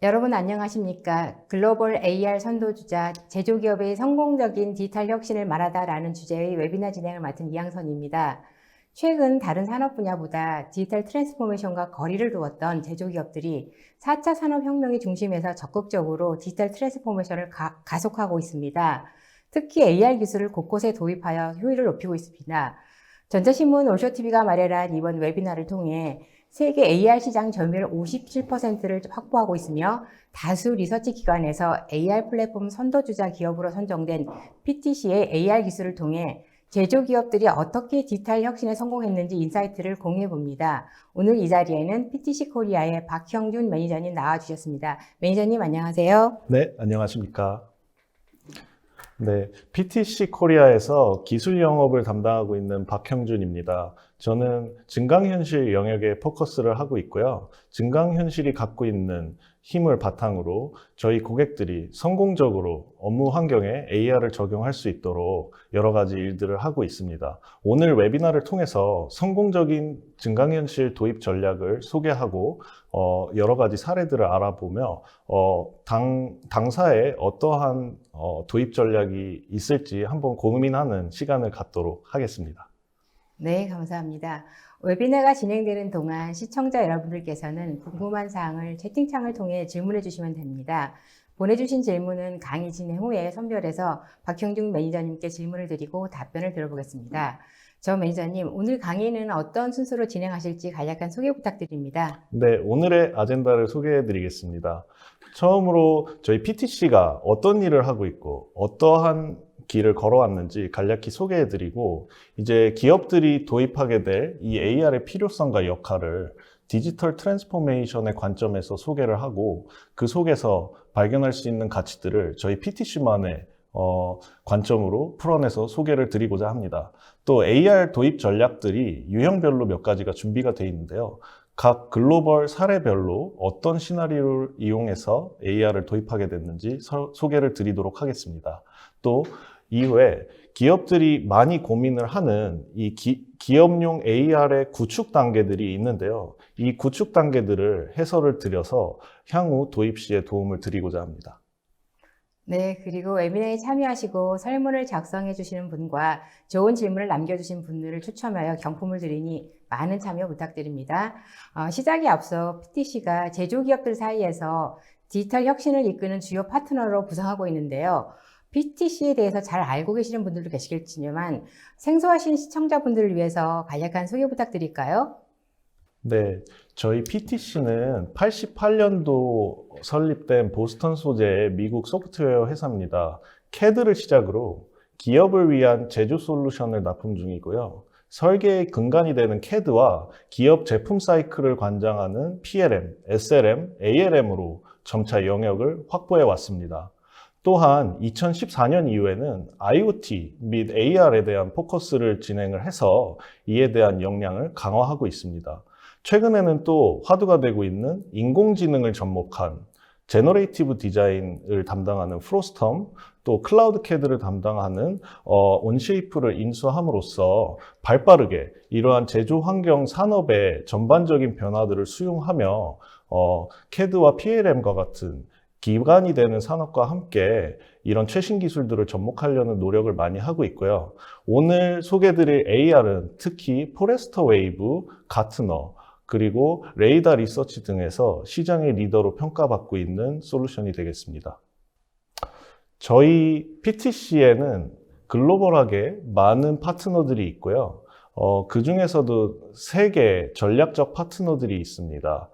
여러분 안녕하십니까? 글로벌 AR 선도주자, 제조기업의 성공적인 디지털 혁신을 말하다라는 주제의 웨비나 진행을 맡은 이양선입니다. 최근 다른 산업 분야보다 디지털 트랜스포메이션과 거리를 두었던 제조기업들이 4차 산업혁명의 중심에서 적극적으로 디지털 트랜스포메이션을 가속하고 있습니다. 특히 AR 기술을 곳곳에 도입하여 효율을 높이고 있습니다. 전자신문 올쇼TV가 마련한 이번 웨비나를 통해 세계 AR 시장 점유율 57%를 확보하고 있으며 다수 리서치 기관에서 AR 플랫폼 선도주자 기업으로 선정된 PTC의 AR 기술을 통해 제조기업들이 어떻게 디지털 혁신에 성공했는지 인사이트를 공유해 봅니다. 오늘 이 자리에는 PTC 코리아의 박형준 매니저님 나와주셨습니다. 매니저님 안녕하세요. 네, 안녕하십니까. 네, PTC 코리아에서 기술 영업을 담당하고 있는 박형준입니다. 저는 증강현실 영역에 포커스를 하고 있고요. 증강현실이 갖고 있는 힘을 바탕으로 저희 고객들이 성공적으로 업무 환경에 AR을 적용할 수 있도록 여러 가지 일들을 하고 있습니다. 오늘 웨비나를 통해서 성공적인 증강현실 도입 전략을 소개하고 여러 가지 사례들을 알아보며 당사에 어떠한 도입 전략이 있을지 한번 고민하는 시간을 갖도록 하겠습니다. 네, 감사합니다. 웨비나가 진행되는 동안 시청자 여러분들께서는 궁금한 사항을 채팅창을 통해 질문해 주시면 됩니다. 보내주신 질문은 강의 진행 후에 선별해서 박형준 매니저님께 질문을 드리고 답변을 들어보겠습니다. 저 매니저님, 오늘 강의는 어떤 순서로 진행하실지 간략한 소개 부탁드립니다. 네, 오늘의 아젠다를 소개해 드리겠습니다. 처음으로 저희 PTC가 어떤 일을 하고 있고 어떠한 길을 걸어왔는지 간략히 소개해 드리고 이제 기업들이 도입하게 될 이 AR의 필요성과 역할을 디지털 트랜스포메이션의 관점에서 소개를 하고 그 속에서 발견할 수 있는 가치들을 저희 PTC만의 관점으로 풀어내서 소개를 드리고자 합니다. 또 AR 도입 전략들이 유형별로 몇 가지가 준비가 되어 있는데요. 각 글로벌 사례별로 어떤 시나리오를 이용해서 AR을 도입하게 됐는지 소개를 드리도록 하겠습니다. 또 이후에 기업들이 많이 고민을 하는 이 기업용 AR의 구축 단계들이 있는데요. 이 구축 단계들을 해설을 드려서 향후 도입 시에 도움을 드리고자 합니다. 네, 그리고 웨비나에 참여하시고 설문을 작성해 주시는 분과 좋은 질문을 남겨주신 분들을 추첨하여 경품을 드리니 많은 참여 부탁드립니다. 시작에 앞서 PTC가 제조기업들 사이에서 디지털 혁신을 이끄는 주요 파트너로 구성하고 있는데요. PTC에 대해서 잘 알고 계시는 분들도 계시겠지만 생소하신 시청자분들을 위해서 간략한 소개 부탁드릴까요? 네, 저희 PTC는 88년도 설립된 보스턴 소재의 미국 소프트웨어 회사입니다. CAD를 시작으로 기업을 위한 제조 솔루션을 납품 중이고요. 설계의 근간이 되는 CAD와 기업 제품 사이클을 관장하는 PLM, SLM, ALM으로 점차 영역을 확보해 왔습니다. 또한 2014년 이후에는 IoT 및 AR에 대한 포커스를 진행을 해서 이에 대한 역량을 강화하고 있습니다. 최근에는 또 화두가 되고 있는 인공지능을 접목한 제너레이티브 디자인을 담당하는 프로스텀, 또 클라우드 캐드를 담당하는 온쉐이프를 인수함으로써 발빠르게 이러한 제조 환경 산업의 전반적인 변화들을 수용하며 캐드와 PLM과 같은 기반이 되는 산업과 함께 이런 최신 기술들을 접목하려는 노력을 많이 하고 있고요. 오늘 소개드릴 AR은 특히 포레스터 웨이브, 가트너, 그리고 레이더 리서치 등에서 시장의 리더로 평가받고 있는 솔루션이 되겠습니다. 저희 PTC에는 글로벌하게 많은 파트너들이 있고요. 그 중에서도 3개 전략적 파트너들이 있습니다.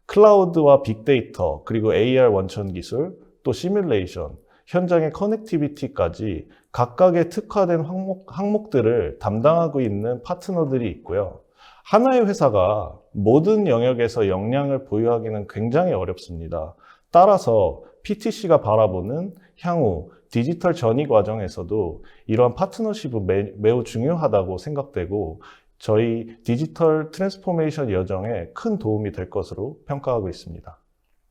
클라우드와 빅데이터, 그리고 AR 원천 기술, 또 시뮬레이션, 현장의 커넥티비티까지 각각의 특화된 항목들을 담당하고 있는 파트너들이 있고요. 하나의 회사가 모든 영역에서 역량을 보유하기는 굉장히 어렵습니다. 따라서 PTC가 바라보는 향후 디지털 전이 과정에서도 이러한 파트너십은 매우 중요하다고 생각되고 저희 디지털 트랜스포메이션 여정에 큰 도움이 될 것으로 평가하고 있습니다.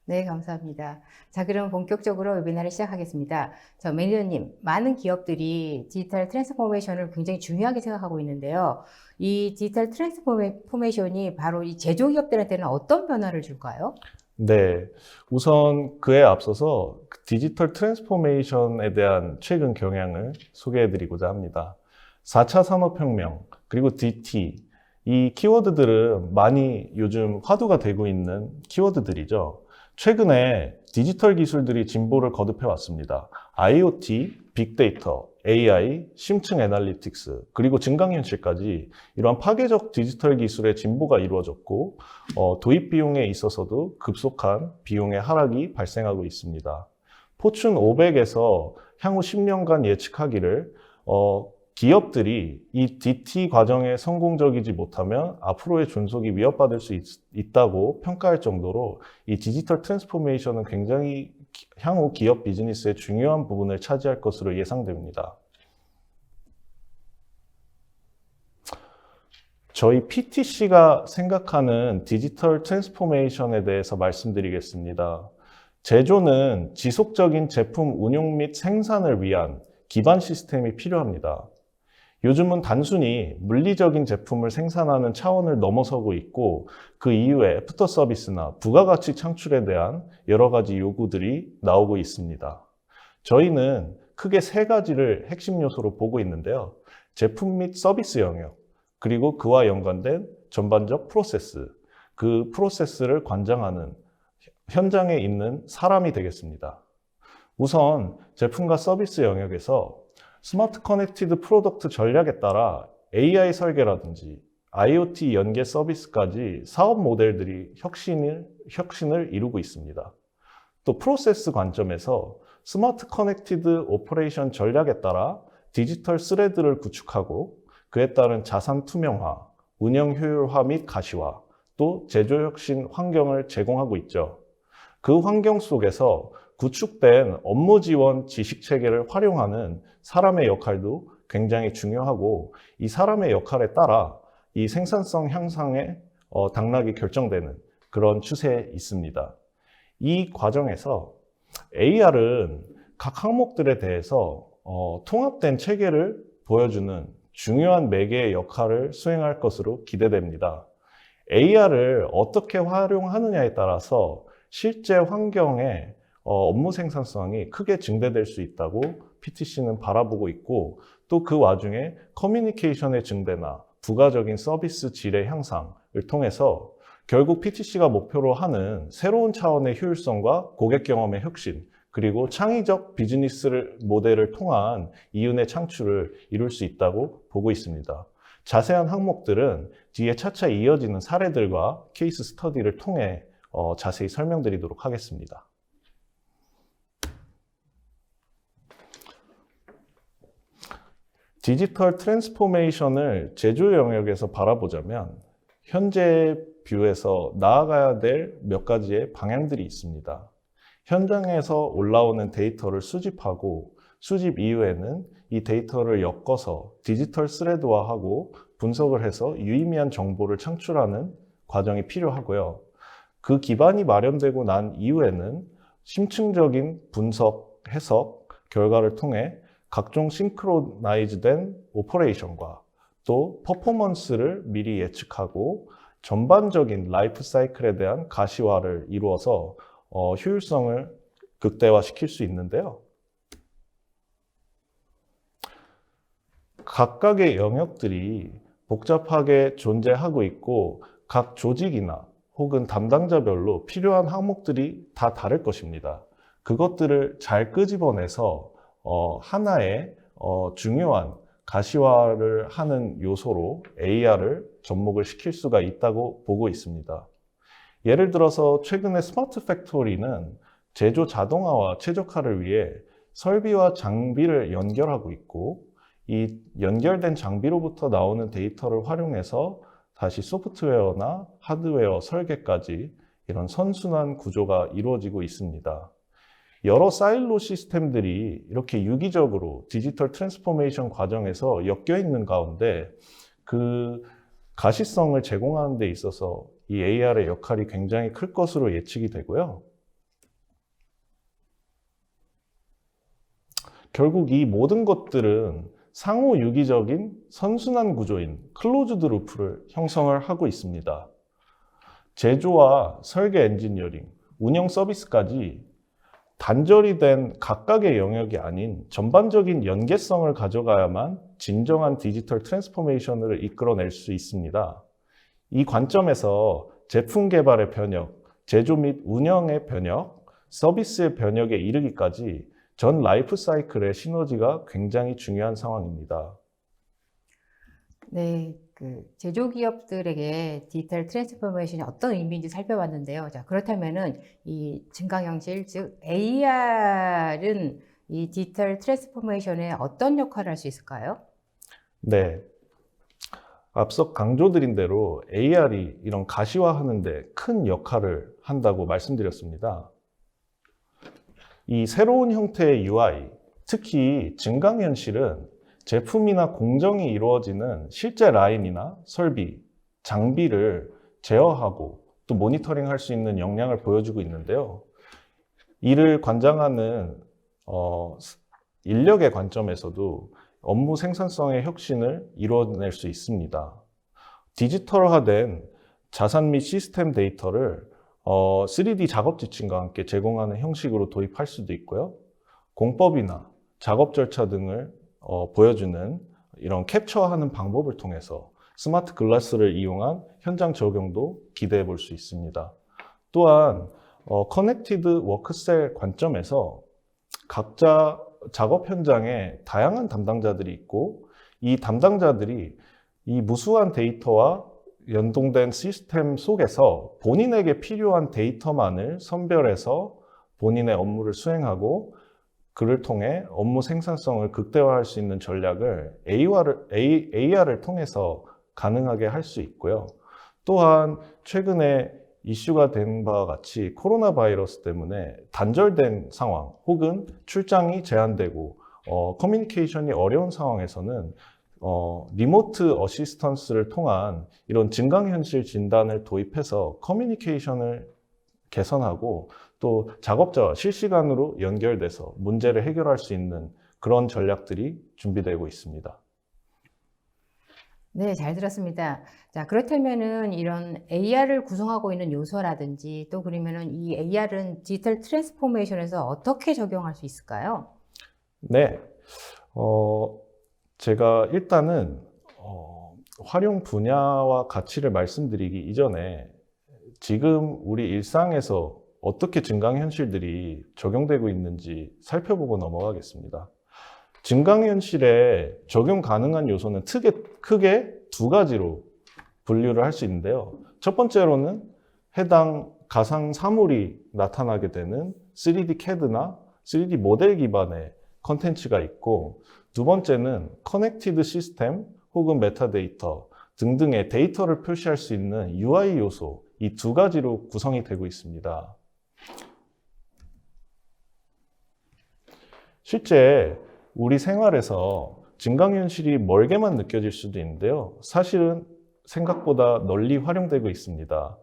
네, 감사합니다. 자, 그럼 본격적으로 웨비나를 시작하겠습니다. 저 매니저님, 많은 기업들이 디지털 트랜스포메이션을 굉장히 중요하게 생각하고 있는데요. 이 디지털 트랜스포메이션이 바로 이 제조기업들한테는 어떤 변화를 줄까요? 네, 우선 그에 앞서서 디지털 트랜스포메이션에 대한 최근 경향을 소개해드리고자 합니다. 4차 산업혁명, 그리고 DT, 이 키워드들은 많이 요즘 화두가 되고 있는 키워드들이죠. 최근에 디지털 기술들이 진보를 거듭해 왔습니다. IoT, 빅데이터, AI, 심층 애널리틱스, 그리고 증강현실까지 이러한 파괴적 디지털 기술의 진보가 이루어졌고 도입 비용에 있어서도 급속한 비용의 하락이 발생하고 있습니다. 포춘 500에서 향후 10년간 예측하기를 기업들이 이 DT 과정에 성공적이지 못하면 앞으로의 존속이 위협받을 수 있다고 평가할 정도로 이 디지털 트랜스포메이션은 굉장히 향후 기업 비즈니스의 중요한 부분을 차지할 것으로 예상됩니다. 저희 PTC가 생각하는 디지털 트랜스포메이션에 대해서 말씀드리겠습니다. 제조는 지속적인 제품 운용 및 생산을 위한 기반 시스템이 필요합니다. 요즘은 단순히 물리적인 제품을 생산하는 차원을 넘어서고 있고 그 이후에 애프터 서비스나 부가가치 창출에 대한 여러 가지 요구들이 나오고 있습니다. 저희는 크게 세 가지를 핵심 요소로 보고 있는데요. 제품 및 서비스 영역, 그리고 그와 연관된 전반적 프로세스, 그 프로세스를 관장하는 현장에 있는 사람이 되겠습니다. 우선 제품과 서비스 영역에서 스마트 커넥티드 프로덕트 전략에 따라 AI 설계라든지 IoT 연계 서비스까지 사업 모델들이 혁신을 이루고 있습니다. 또 프로세스 관점에서 스마트 커넥티드 오퍼레이션 전략에 따라 디지털 스레드를 구축하고 그에 따른 자산 투명화, 운영 효율화 및 가시화, 또 제조 혁신 환경을 제공하고 있죠. 그 환경 속에서 구축된 업무 지원 지식 체계를 활용하는 사람의 역할도 굉장히 중요하고 이 사람의 역할에 따라 이 생산성 향상의 당락이 결정되는 그런 추세에 있습니다. 이 과정에서 AR은 각 항목들에 대해서 통합된 체계를 보여주는 중요한 매개의 역할을 수행할 것으로 기대됩니다. AR을 어떻게 활용하느냐에 따라서 실제 환경에 업무 생산성이 크게 증대될 수 있다고 PTC는 바라보고 있고 또 그 와중에 커뮤니케이션의 증대나 부가적인 서비스 질의 향상을 통해서 결국 PTC가 목표로 하는 새로운 차원의 효율성과 고객 경험의 혁신 그리고 창의적 비즈니스 모델을 통한 이윤의 창출을 이룰 수 있다고 보고 있습니다. 자세한 항목들은 뒤에 차차 이어지는 사례들과 케이스 스터디를 통해 자세히 설명드리도록 하겠습니다. 디지털 트랜스포메이션을 제조 영역에서 바라보자면 현재 뷰에서 나아가야 될 몇 가지의 방향들이 있습니다. 현장에서 올라오는 데이터를 수집하고 수집 이후에는 이 데이터를 엮어서 디지털 스레드화하고 분석을 해서 유의미한 정보를 창출하는 과정이 필요하고요. 그 기반이 마련되고 난 이후에는 심층적인 분석, 해석, 결과를 통해 각종 싱크로나이즈된 오퍼레이션과 또 퍼포먼스를 미리 예측하고 전반적인 라이프 사이클에 대한 가시화를 이루어서 효율성을 극대화시킬 수 있는데요. 각각의 영역들이 복잡하게 존재하고 있고 각 조직이나 혹은 담당자별로 필요한 항목들이 다 다를 것입니다. 그것들을 잘 끄집어내서 하나의 중요한 가시화를 하는 요소로 AR을 접목을 시킬 수가 있다고 보고 있습니다. 예를 들어서 최근에 스마트 팩토리는 제조 자동화와 최적화를 위해 설비와 장비를 연결하고 있고 이 연결된 장비로부터 나오는 데이터를 활용해서 다시 소프트웨어나 하드웨어 설계까지 이런 선순환 구조가 이루어지고 있습니다. 여러 사일로 시스템들이 이렇게 유기적으로 디지털 트랜스포메이션 과정에서 엮여 있는 가운데 그 가시성을 제공하는 데 있어서 이 AR의 역할이 굉장히 클 것으로 예측이 되고요. 결국 이 모든 것들은 상호 유기적인 선순환 구조인 클로즈드 루프를 형성을 하고 있습니다. 제조와 설계 엔지니어링, 운영 서비스까지 단절이 된 각각의 영역이 아닌 전반적인 연계성을 가져가야만 진정한 디지털 트랜스포메이션을 이끌어낼 수 있습니다. 이 관점에서 제품 개발의 변혁, 제조 및 운영의 변혁, 서비스의 변혁에 이르기까지 전 라이프 사이클의 시너지가 굉장히 중요한 상황입니다. 네, 제조기업들에게 디지털 트랜스포메이션이 어떤 의미인지 살펴봤는데요. 자, 그렇다면은 이 증강현실, 즉 AR은 이 디지털 트랜스포메이션에 어떤 역할을 할 수 있을까요? 네. 앞서 강조드린 대로 AR이 이런 가시화하는 데 큰 역할을 한다고 말씀드렸습니다. 이 새로운 형태의 UI, 특히 증강현실은 제품이나 공정이 이루어지는 실제 라인이나 설비, 장비를 제어하고 또 모니터링할 수 있는 역량을 보여주고 있는데요. 이를 관장하는 인력의 관점에서도 업무 생산성의 혁신을 이루어낼 수 있습니다. 디지털화된 자산 및 시스템 데이터를 3D 작업 지침과 함께 제공하는 형식으로 도입할 수도 있고요. 공법이나 작업 절차 등을 보여주는 이런 캡처하는 방법을 통해서 스마트 글라스를 이용한 현장 적용도 기대해 볼 수 있습니다. 또한 커넥티드 워크셀 관점에서 각자 작업 현장에 다양한 담당자들이 있고 이 담당자들이 이 무수한 데이터와 연동된 시스템 속에서 본인에게 필요한 데이터만을 선별해서 본인의 업무를 수행하고 그를 통해 업무 생산성을 극대화할 수 있는 전략을 AR을 통해서 가능하게 할 수 있고요. 또한 최근에 이슈가 된 바와 같이 코로나 바이러스 때문에 단절된 상황 혹은 출장이 제한되고 커뮤니케이션이 어려운 상황에서는 리모트 어시스턴스를 통한 이런 증강현실 진단을 도입해서 커뮤니케이션을 개선하고 또 작업자와 실시간으로 연결돼서 문제를 해결할 수 있는 그런 전략들이 준비되고 있습니다. 네, 잘 들었습니다. 자, 그렇다면은 이런 AR을 구성하고 있는 요소라든지 또 그러면은 이 AR은 디지털 트랜스포메이션에서 어떻게 적용할 수 있을까요? 네, 제가 일단은 활용 분야와 가치를 말씀드리기 이전에 지금 우리 일상에서 어떻게 증강현실들이 적용되고 있는지 살펴보고 넘어가겠습니다. 증강현실에 적용 가능한 요소는 크게 두 가지로 분류를 할 수 있는데요. 첫 번째로는 해당 가상 사물이 나타나게 되는 3D CAD나 3D 모델 기반의 컨텐츠가 있고, 두 번째는 커넥티드 시스템 혹은 메타데이터 등등의 데이터를 표시할 수 있는 UI 요소, 이 두 가지로 구성이 되고 있습니다. 실제 우리 생활에서 증강현실이 멀게만 느껴질 수도 있는데요. 사실은 생각보다 널리 활용되고 있습니다.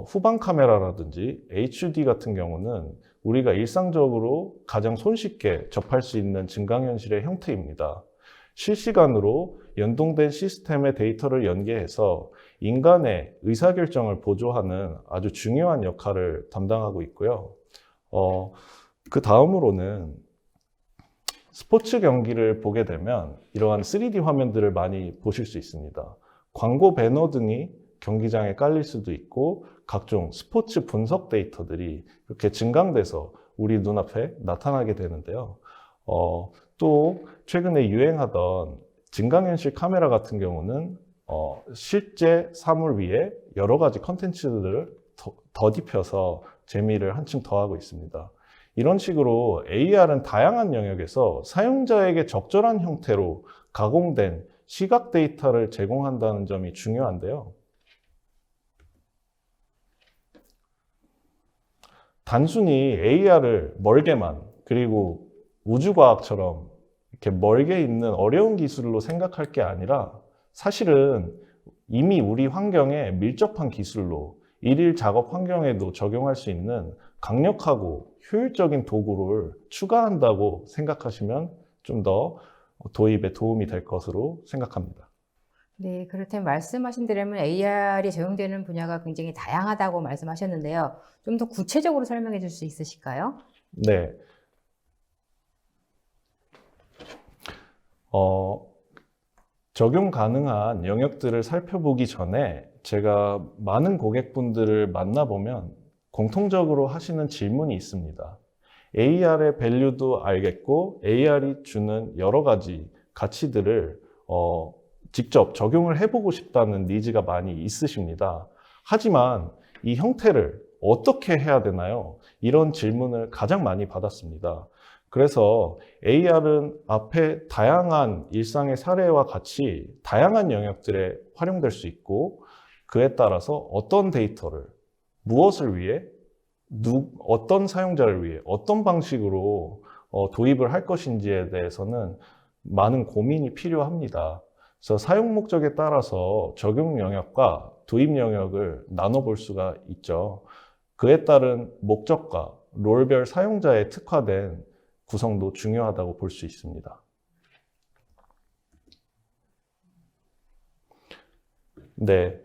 후방 카메라라든지 HUD 같은 경우는 우리가 일상적으로 가장 손쉽게 접할 수 있는 증강현실의 형태입니다. 실시간으로 연동된 시스템의 데이터를 연계해서 인간의 의사결정을 보조하는 아주 중요한 역할을 담당하고 있고요. 그 다음으로는 스포츠 경기를 보게 되면 이러한 3D 화면들을 많이 보실 수 있습니다. 광고 배너 등이 경기장에 깔릴 수도 있고 각종 스포츠 분석 데이터들이 이렇게 증강돼서 우리 눈앞에 나타나게 되는데요. 또 최근에 유행하던 증강현실 카메라 같은 경우는 실제 사물 위에 여러 가지 컨텐츠들을 덧입혀서 재미를 한층 더하고 있습니다. 이런 식으로 AR은 다양한 영역에서 사용자에게 적절한 형태로 가공된 시각 데이터를 제공한다는 점이 중요한데요. 단순히 AR을 멀게만, 그리고 우주과학처럼 이렇게 멀게 있는 어려운 기술로 생각할 게 아니라 사실은 이미 우리 환경에 밀접한 기술로 일일 작업 환경에도 적용할 수 있는 강력하고 효율적인 도구를 추가한다고 생각하시면 좀 더 도입에 도움이 될 것으로 생각합니다. 네, 그렇다면 말씀하신 대로면 AR이 적용되는 분야가 굉장히 다양하다고 말씀하셨는데요. 좀 더 구체적으로 설명해 줄 수 있으실까요? 네. 적용 가능한 영역들을 살펴보기 전에 제가 많은 고객분들을 만나보면 공통적으로 하시는 질문이 있습니다. AR의 밸류도 알겠고 AR이 주는 여러 가지 가치들을 직접 적용을 해보고 싶다는 니즈가 많이 있으십니다. 하지만 이 형태를 어떻게 해야 되나요? 이런 질문을 가장 많이 받았습니다. 그래서 AR은 앞에 다양한 일상의 사례와 같이 다양한 영역들에 활용될 수 있고 그에 따라서 어떤 데이터를 무엇을 위해 어떤 사용자를 위해 어떤 방식으로 도입을 할 것인지에 대해서는 많은 고민이 필요합니다. 그래서 사용 목적에 따라서 적용 영역과 도입 영역을 나눠볼 수가 있죠. 그에 따른 목적과 롤별 사용자에 특화된 구성도 중요하다고 볼 수 있습니다. 네.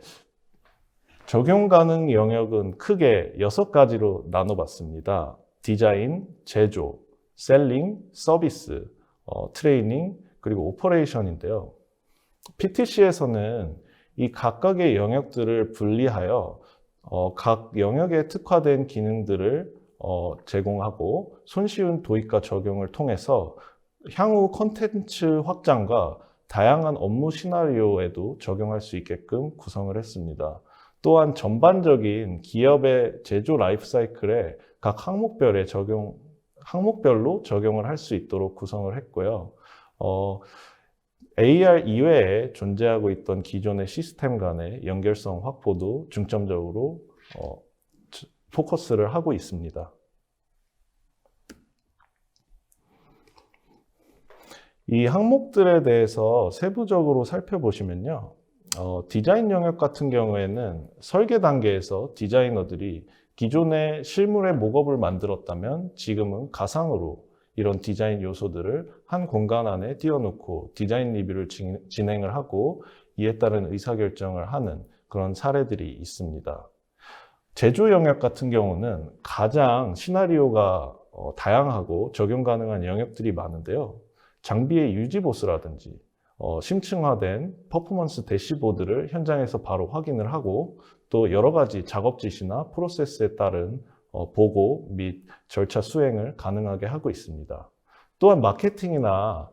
적용 가능 영역은 크게 6가지로 나눠봤습니다. 디자인, 제조, 셀링, 서비스, 트레이닝, 그리고 오퍼레이션인데요. PTC에서는 이 각각의 영역들을 분리하여 각 영역에 특화된 기능들을 제공하고 손쉬운 도입과 적용을 통해서 향후 콘텐츠 확장과 다양한 업무 시나리오에도 적용할 수 있게끔 구성을 했습니다. 또한 전반적인 기업의 제조 라이프 사이클에 각 항목별로 적용을 할 수 있도록 구성을 했고요. AR 이외에 존재하고 있던 기존의 시스템 간의 연결성 확보도 중점적으로 포커스를 하고 있습니다. 이 항목들에 대해서 세부적으로 살펴보시면요. 디자인 영역 같은 경우에는 설계 단계에서 디자이너들이 기존의 실물의 목업을 만들었다면 지금은 가상으로 이런 디자인 요소들을 한 공간 안에 띄워놓고 디자인 리뷰를 진행을 하고 이에 따른 의사결정을 하는 그런 사례들이 있습니다. 제조 영역 같은 경우는 가장 시나리오가 다양하고 적용 가능한 영역들이 많은데요. 장비의 유지 보수라든지 심층화된 퍼포먼스 대시보드를 현장에서 바로 확인을 하고 또 여러 가지 작업 지시나 프로세스에 따른 보고 및 절차 수행을 가능하게 하고 있습니다. 또한 마케팅이나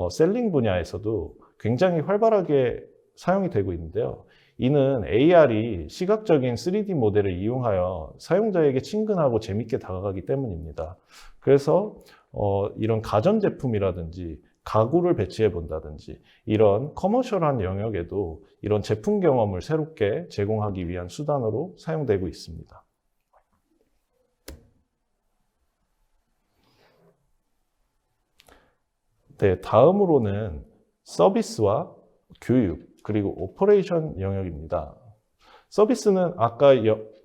셀링 분야에서도 굉장히 활발하게 사용이 되고 있는데요. 이는 AR이 시각적인 3D 모델을 이용하여 사용자에게 친근하고 재밌게 다가가기 때문입니다. 그래서 이런 가전제품이라든지 가구를 배치해 본다든지 이런 커머셜한 영역에도 이런 제품 경험을 새롭게 제공하기 위한 수단으로 사용되고 있습니다. 네, 다음으로는 서비스와 교육, 그리고 오퍼레이션 영역입니다. 서비스는 아까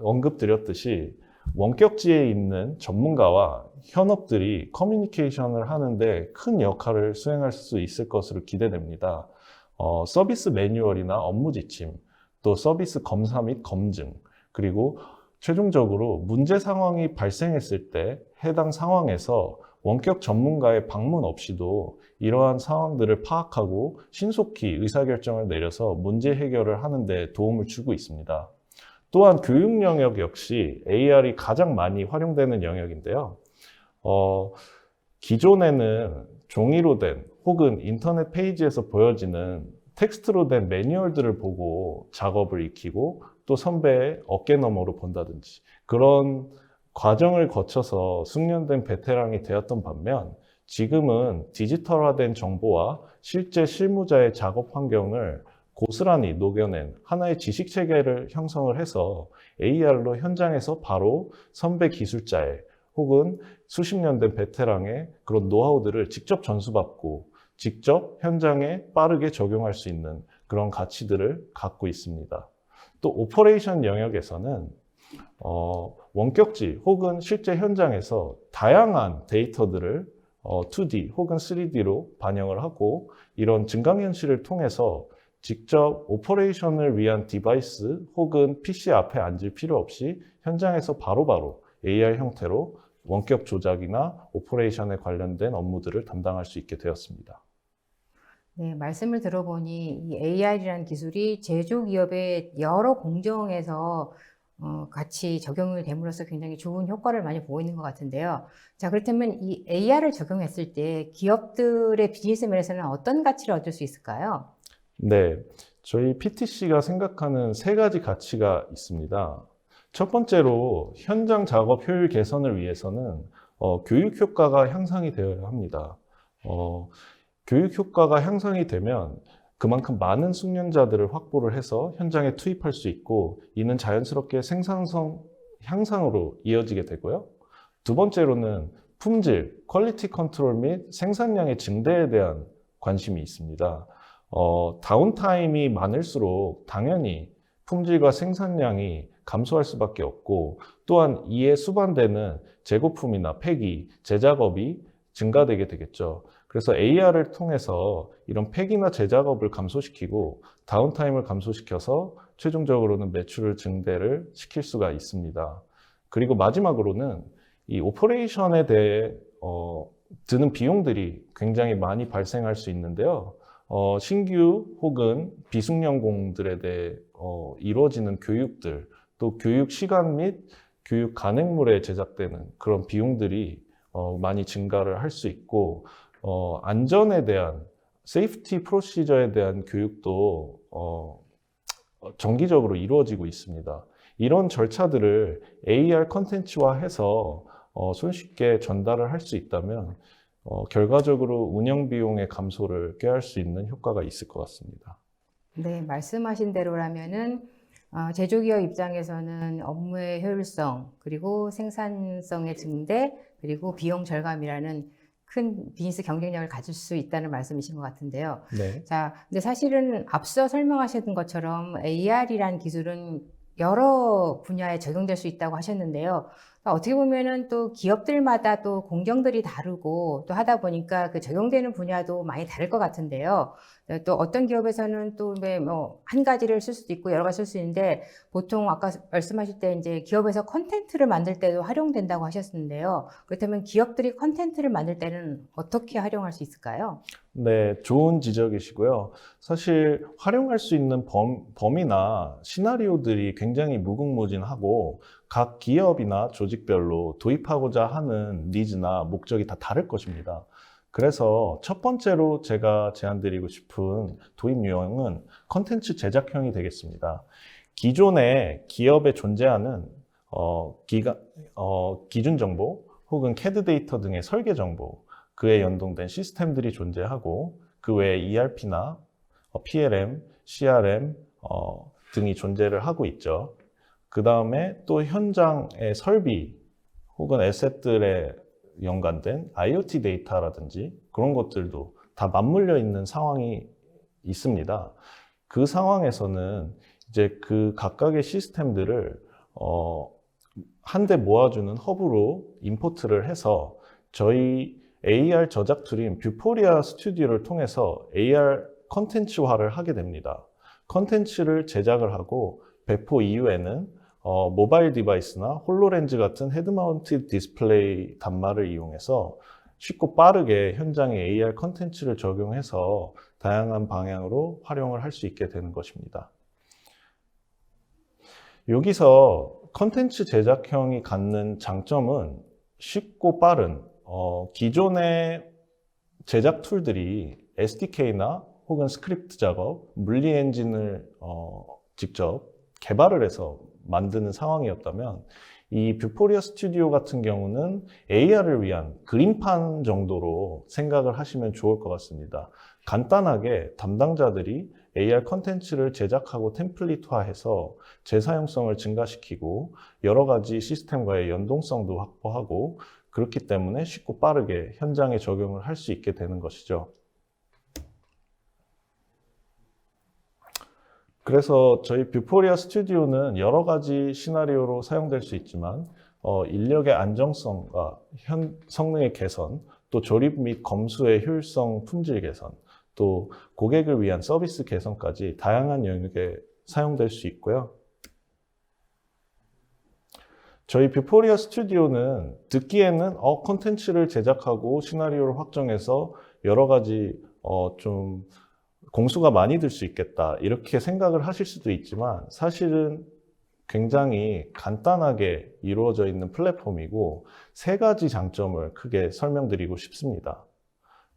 언급드렸듯이 원격지에 있는 전문가와 현업들이 커뮤니케이션을 하는데 큰 역할을 수행할 수 있을 것으로 기대됩니다. 서비스 매뉴얼이나 업무 지침, 또 서비스 검사 및 검증, 그리고 최종적으로 문제 상황이 발생했을 때 해당 상황에서 원격 전문가의 방문 없이도 이러한 상황들을 파악하고 신속히 의사결정을 내려서 문제 해결을 하는 데 도움을 주고 있습니다. 또한 교육 영역 역시 AR이 가장 많이 활용되는 영역인데요. 기존에는 종이로 된 혹은 인터넷 페이지에서 보여지는 텍스트로 된 매뉴얼들을 보고 작업을 익히고 또 선배의 어깨 너머로 본다든지 그런 과정을 거쳐서 숙련된 베테랑이 되었던 반면 지금은 디지털화된 정보와 실제 실무자의 작업 환경을 고스란히 녹여낸 하나의 지식 체계를 형성을 해서 AR로 현장에서 바로 선배 기술자의 혹은 수십 년 된 베테랑의 그런 노하우들을 직접 전수받고 직접 현장에 빠르게 적용할 수 있는 그런 가치들을 갖고 있습니다. 또 오퍼레이션 영역에서는 원격지 혹은 실제 현장에서 다양한 데이터들을 2D 혹은 3D로 반영을 하고 이런 증강현실을 통해서 직접 오퍼레이션을 위한 디바이스 혹은 PC 앞에 앉을 필요 없이 현장에서 바로바로 AR 형태로 원격 조작이나 오퍼레이션에 관련된 업무들을 담당할 수 있게 되었습니다. 네, 말씀을 들어보니 이 AR이라는 기술이 제조기업의 여러 공정에서 같이 적용이 됨으로써 굉장히 좋은 효과를 많이 보고 있는 것 같은데요. 자, 그렇다면 이 AR을 적용했을 때 기업들의 비즈니스 면에서는 어떤 가치를 얻을 수 있을까요? 네, 저희 PTC가 생각하는 세 가지 가치가 있습니다. 첫 번째로 현장 작업 효율 개선을 위해서는 교육 효과가 향상이 되어야 합니다. 교육 효과가 향상이 되면 그만큼 많은 숙련자들을 확보를 해서 현장에 투입할 수 있고, 이는 자연스럽게 생산성 향상으로 이어지게 되고요. 두 번째로는 품질, 퀄리티 컨트롤 및 생산량의 증대에 대한 관심이 있습니다. 다운타임이 많을수록 당연히 품질과 생산량이 감소할 수밖에 없고, 또한 이에 수반되는 재고품이나 폐기, 재작업이 증가되게 되겠죠. 그래서 AR을 통해서 이런 폐기나 재작업을 감소시키고 다운타임을 감소시켜서 최종적으로는 매출 증대를 시킬 수가 있습니다. 그리고 마지막으로는 이 오퍼레이션에 대해 드는 비용들이 굉장히 많이 발생할 수 있는데요. 신규 혹은 비숙련공들에 대해 이루어지는 교육들, 또 교육 시간 및 교육 간행물에 제작되는 그런 비용들이 많이 증가를 할 수 있고, 안전에 대한 세이프티 프로시저에 대한 교육도 정기적으로 이루어지고 있습니다. 이런 절차들을 AR 컨텐츠화해서 손쉽게 전달을 할 수 있다면 결과적으로 운영 비용의 감소를 꾀할 수 있는 효과가 있을 것 같습니다. 네, 말씀하신 대로라면은 제조기업 입장에서는 업무의 효율성, 그리고 생산성의 증대, 그리고 비용 절감이라는 큰 비즈니스 경쟁력을 가질 수 있다는 말씀이신 것 같은데요. 네. 자, 근데 사실은 앞서 설명하셨던 것처럼 AR이라는 기술은 여러 분야에 적용될 수 있다고 하셨는데요. 어떻게 보면은 또 기업들마다 또 공정들이 다르고 또 하다 보니까 그 적용되는 분야도 많이 다를 것 같은데요. 또 어떤 기업에서는 또 뭐 한 가지를 쓸 수도 있고 여러 가지 쓸 수 있는데, 보통 아까 말씀하실 때 이제 기업에서 컨텐츠를 만들 때도 활용된다고 하셨는데요. 그렇다면 기업들이 컨텐츠를 만들 때는 어떻게 활용할 수 있을까요? 네, 좋은 지적이시고요. 사실 활용할 수 있는 범위나 시나리오들이 굉장히 무궁무진하고 각 기업이나 조직별로 도입하고자 하는 니즈나 목적이 다 다를 것입니다. 그래서 첫 번째로 제가 제안드리고 싶은 도입 유형은 컨텐츠 제작형이 되겠습니다. 기존에 기업에 존재하는 기준 정보 혹은 CAD 데이터 등의 설계 정보, 그에 연동된 시스템들이 존재하고, 그 외에 ERP나 PLM, CRM 등이 존재를 하고 있죠. 그 다음에 또 현장의 설비 혹은 에셋들에 연관된 IoT 데이터라든지 그런 것들도 다 맞물려 있는 상황이 있습니다. 그 상황에서는 이제 그 각각의 시스템들을 한데 모아주는 허브로 임포트를 해서 저희 AR 저작 툴인 뷰포리아 스튜디오를 통해서 AR 컨텐츠화를 하게 됩니다. 컨텐츠를 제작을 하고 배포 이후에는 모바일 디바이스나 홀로렌즈 같은 헤드마운트 디스플레이 단말을 이용해서 쉽고 빠르게 현장에 AR 컨텐츠를 적용해서 다양한 방향으로 활용을 할 수 있게 되는 것입니다. 여기서 컨텐츠 제작형이 갖는 장점은 쉽고 빠른 기존의 제작 툴들이 SDK나 혹은 스크립트 작업, 물리 엔진을 직접 개발을 해서 만드는 상황이었다면, 이 뷰포리아 스튜디오 같은 경우는 AR을 위한 그림판 정도로 생각을 하시면 좋을 것 같습니다. 간단하게 담당자들이 AR 컨텐츠를 제작하고 템플릿화해서 재사용성을 증가시키고 여러 가지 시스템과의 연동성도 확보하고, 그렇기 때문에 쉽고 빠르게 현장에 적용을 할 수 있게 되는 것이죠. 그래서 저희 뷰포리아 스튜디오는 여러 가지 시나리오로 사용될 수 있지만 인력의 안정성과 성능의 개선, 또 조립 및 검수의 효율성, 품질 개선, 또 고객을 위한 서비스 개선까지 다양한 영역에 사용될 수 있고요. 저희 뷰포리아 스튜디오는 듣기에는 콘텐츠를 제작하고 시나리오를 확정해서 여러 가지 좀 공수가 많이 들 수 있겠다 이렇게 생각을 하실 수도 있지만 사실은 굉장히 간단하게 이루어져 있는 플랫폼이고 세 가지 장점을 크게 설명드리고 싶습니다.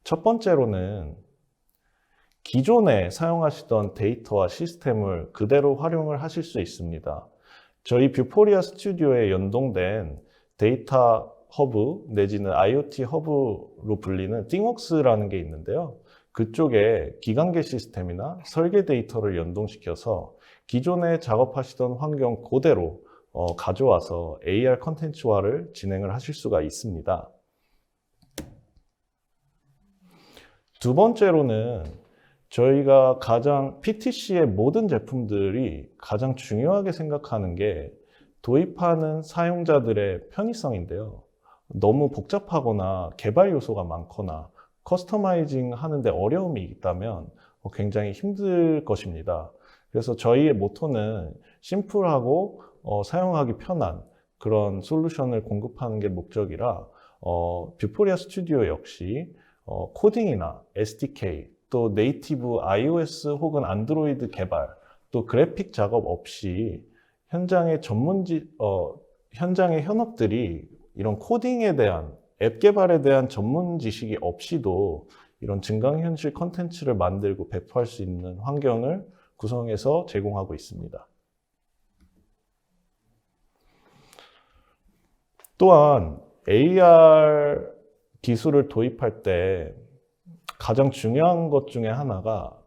첫 번째로는 기존에 사용하시던 데이터와 시스템을 그대로 활용을 하실 수 있습니다. 저희 뷰포리아 스튜디오에 연동된 데이터 허브 내지는 IoT 허브로 불리는 띵웍스라는 게 있는데요. 그쪽에 기관계 시스템이나 설계 데이터를 연동시켜서 기존에 작업하시던 환경 그대로 가져와서 AR 컨텐츠화를 진행을 하실 수가 있습니다. 두 번째로는 저희가 가장 PTC의 모든 제품들이 가장 중요하게 생각하는 게 도입하는 사용자들의 편의성인데요. 너무 복잡하거나 개발 요소가 많거나 커스터마이징 하는데 어려움이 있다면 굉장히 힘들 것입니다. 그래서 저희의 모토는 심플하고 사용하기 편한 그런 솔루션을 공급하는 게 목적이라 뷰포리아 스튜디오 역시 코딩이나 SDK 또 네이티브 iOS 혹은 안드로이드 개발, 또 그래픽 작업 없이 현장의 현장의 현업들이 이런 코딩에 대한 앱 개발에 대한 전문 지식이 없이도 이런 증강현실 컨텐츠를 만들고 배포할 수 있는 환경을 구성해서 제공하고 있습니다. 또한 AR 기술을 도입할 때 가장 중요한 것 중에 하나가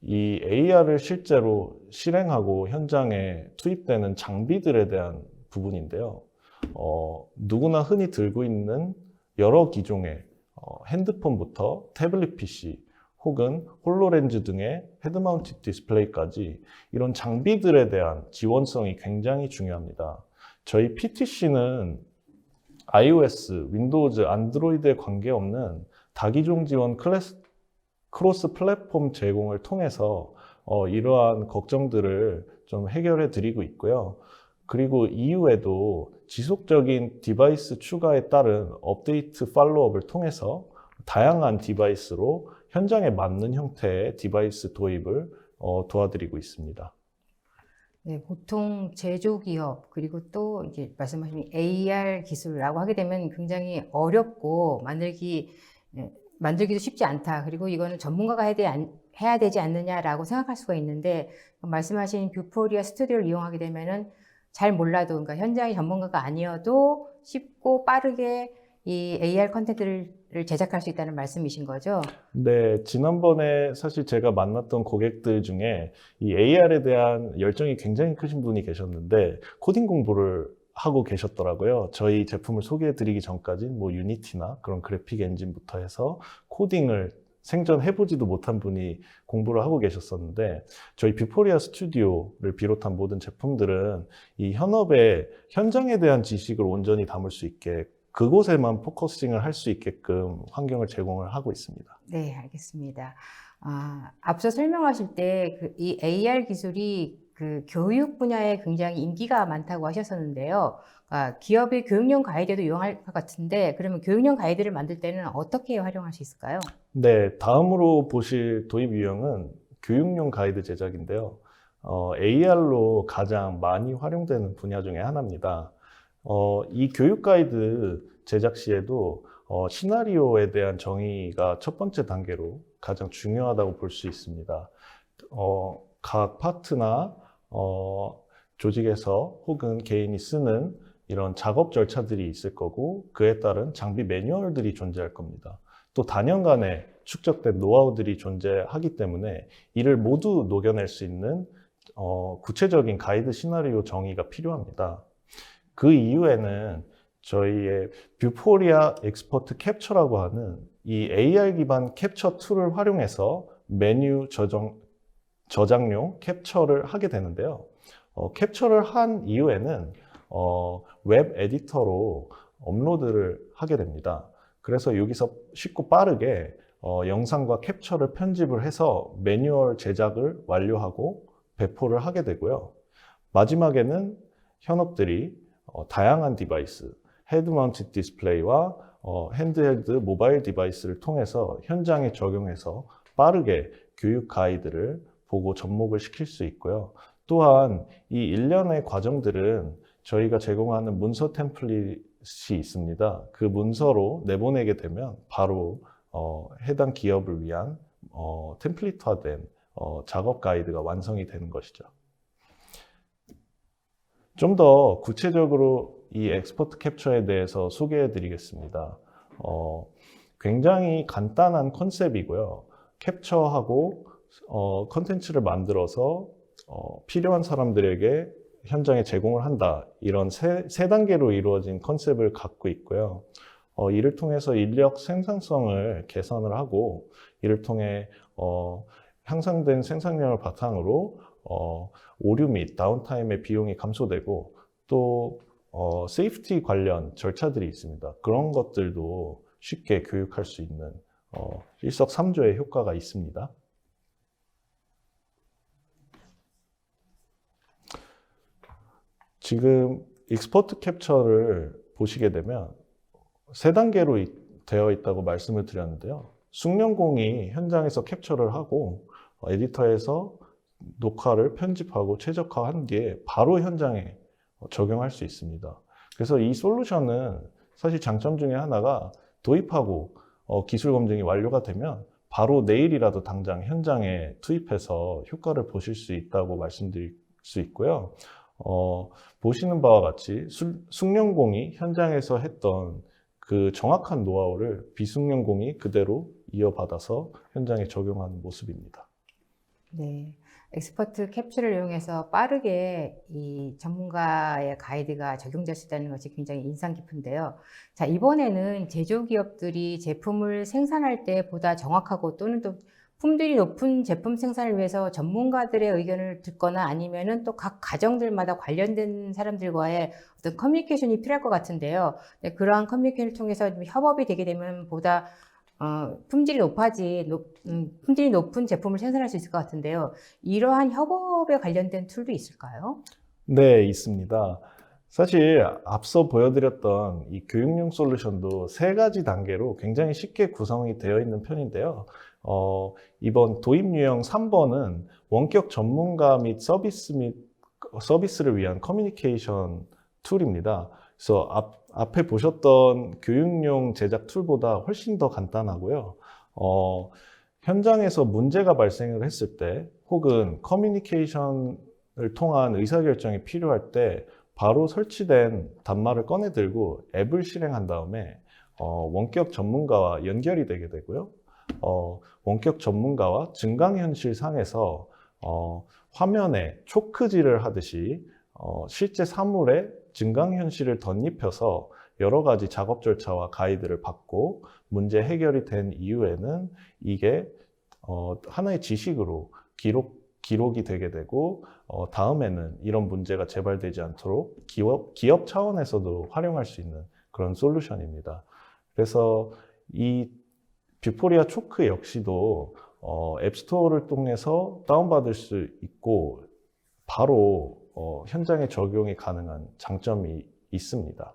이 AR을 실제로 실행하고 현장에 투입되는 장비들에 대한 부분인데요. 누구나 흔히 들고 있는 여러 기종의 핸드폰부터 태블릿 PC 혹은 홀로렌즈 등의 헤드마운트 디스플레이까지 이런 장비들에 대한 지원성이 굉장히 중요합니다. 저희 PTC는 iOS, 윈도우즈, 안드로이드에 관계없는 다기종 지원 크로스 플랫폼 제공을 통해서 이러한 걱정들을 좀 해결해 드리고 있고요. 그리고 이후에도 지속적인 디바이스 추가에 따른 업데이트 팔로우업을 통해서 다양한 디바이스로 현장에 맞는 형태의 디바이스 도입을 도와드리고 있습니다. 네, 보통 제조기업 그리고 또 이제 말씀하신 AR 기술이라고 하게 되면 굉장히 어렵고 만들기도 쉽지 않다. 그리고 이거는 전문가가 해야 되지 않느냐라고 생각할 수가 있는데 말씀하신 뷰포리아 스튜디오를 이용하게 되면은 잘 몰라도 그러니까 현장의 전문가가 아니어도 쉽고 빠르게 이 AR 컨텐츠를 제작할 수 있다는 말씀이신 거죠? 네, 지난번에 사실 제가 만났던 고객들 중에 이 AR에 대한 열정이 굉장히 크신 분이 계셨는데 코딩 공부를 하고 계셨더라고요. 저희 제품을 소개해드리기 전까진 뭐 유니티나 그런 그래픽 엔진부터 해서 코딩을 생전해보지도 못한 분이 공부를 하고 계셨었는데 저희 뷰포리아 스튜디오를 비롯한 모든 제품들은 이 현업의 현장에 대한 지식을 온전히 담을 수 있게 그곳에만 포커싱을 할 수 있게끔 환경을 제공을 하고 있습니다. 네, 알겠습니다. 앞서 설명하실 때 이 AR 기술이 그 교육 분야에 굉장히 인기가 많다고 하셨었는데요. 기업의 교육용 가이드도 이용할 것 같은데 그러면 교육용 가이드를 만들 때는 어떻게 활용할 수 있을까요? 네, 다음으로 보실 도입 유형은 교육용 가이드 제작인데요. AR로 가장 많이 활용되는 분야 중에 하나입니다. 이 교육 가이드 제작 시에도 시나리오에 대한 정의가 첫 번째 단계로 가장 중요하다고 볼 수 있습니다. 각 파트나 조직에서 혹은 개인이 쓰는 이런 작업 절차들이 있을 거고 그에 따른 장비 매뉴얼들이 존재할 겁니다. 또 단연간에 축적된 노하우들이 존재하기 때문에 이를 모두 녹여낼 수 있는 구체적인 가이드 시나리오 정의가 필요합니다. 그 이후에는 저희의 뷰포리아 엑스퍼트 캡처라고 하는 이 AR 기반 캡처 툴을 활용해서 메뉴 저장용 캡처를 하게 되는데요. 캡처를 한 이후에는 웹 에디터로 업로드를 하게 됩니다. 그래서 여기서 쉽고 빠르게 영상과 캡처를 편집을 해서 매뉴얼 제작을 완료하고 배포를 하게 되고요. 마지막에는 현업들이 다양한 디바이스, 헤드 마운티드 디스플레이와 핸드헬드 모바일 디바이스를 통해서 현장에 적용해서 빠르게 교육 가이드를 보고 접목을 시킬 수 있고요. 또한 이 일련의 과정들은 저희가 제공하는 문서 템플릿이 있습니다. 그 문서로 내보내게 되면 바로 해당 기업을 위한 템플릿화된 작업 가이드가 완성이 되는 것이죠. 좀 더 구체적으로 이 엑스포트 캡처에 대해서 소개해 드리겠습니다. 굉장히 간단한 컨셉이고요. 캡처하고 컨텐츠를 만들어서 필요한 사람들에게 현장에 제공을 한다. 이런 세 단계로 이루어진 컨셉을 갖고 있고요. 이를 통해서 인력 생산성을 개선을 하고 이를 통해 향상된 생산량을 바탕으로 오류 및 다운타임의 비용이 감소되고 또 세이프티 관련 절차들이 있습니다. 그런 것들도 쉽게 교육할 수 있는 일석삼조의 효과가 있습니다. 지금 익스포트 캡처를 보시게 되면 세 단계로 되어 있다고 말씀을 드렸는데요. 숙련공이 현장에서 캡처를 하고 에디터에서 녹화를 편집하고 최적화한 뒤에 바로 현장에 적용할 수 있습니다. 그래서 이 솔루션은 사실 장점 중에 하나가 도입하고 기술 검증이 완료가 되면 바로 내일이라도 당장 현장에 투입해서 효과를 보실 수 있다고 말씀드릴 수 있고요. 보시는 바와 같이 숙련공이 현장에서 했던 그 정확한 노하우를 비숙련공이 그대로 이어받아서 현장에 적용하는 모습입니다. 네. 엑스퍼트 캡처를 이용해서 빠르게 이 전문가의 가이드가 적용될 수 있다는 것이 굉장히 인상 깊은데요. 자, 이번에는 제조기업들이 제품을 생산할 때 보다 정확하고 또는 또 품질이 높은 제품 생산을 위해서 전문가들의 의견을 듣거나 아니면은 또 각 가정들마다 관련된 사람들과의 어떤 커뮤니케이션이 필요할 것 같은데요. 네, 그러한 커뮤니케이션을 통해서 협업이 되게 되면 보다 품질이 품질이 높은 제품을 생산할 수 있을 것 같은데요. 이러한 협업에 관련된 툴도 있을까요? 네, 있습니다. 사실 앞서 보여드렸던 이 교육용 솔루션도 세 가지 단계로 굉장히 쉽게 구성이 되어 있는 편인데요. 이번 도입 유형 3번은 원격 전문가 및 서비스를 위한 커뮤니케이션 툴입니다. 그래서 앞에 보셨던 교육용 제작 툴보다 훨씬 더 간단하고요. 현장에서 문제가 발생을 했을 때 혹은 커뮤니케이션을 통한 의사결정이 필요할 때 바로 설치된 단말을 꺼내 들고 앱을 실행한 다음에 원격 전문가와 연결이 되게 되고요. 원격 전문가와 증강현실 상에서 화면에 초크질을 하듯이 실제 사물에 증강현실을 덧입혀서 여러 가지 작업 절차와 가이드를 받고 문제 해결이 된 이후에는 이게 하나의 지식으로 기록이 되게 되고 다음에는 이런 문제가 재발되지 않도록 기업 차원에서도 활용할 수 있는 그런 솔루션입니다. 그래서 이 뷰포리아 초크 역시도 앱스토어를 통해서 다운받을 수 있고 바로 현장에 적용이 가능한 장점이 있습니다.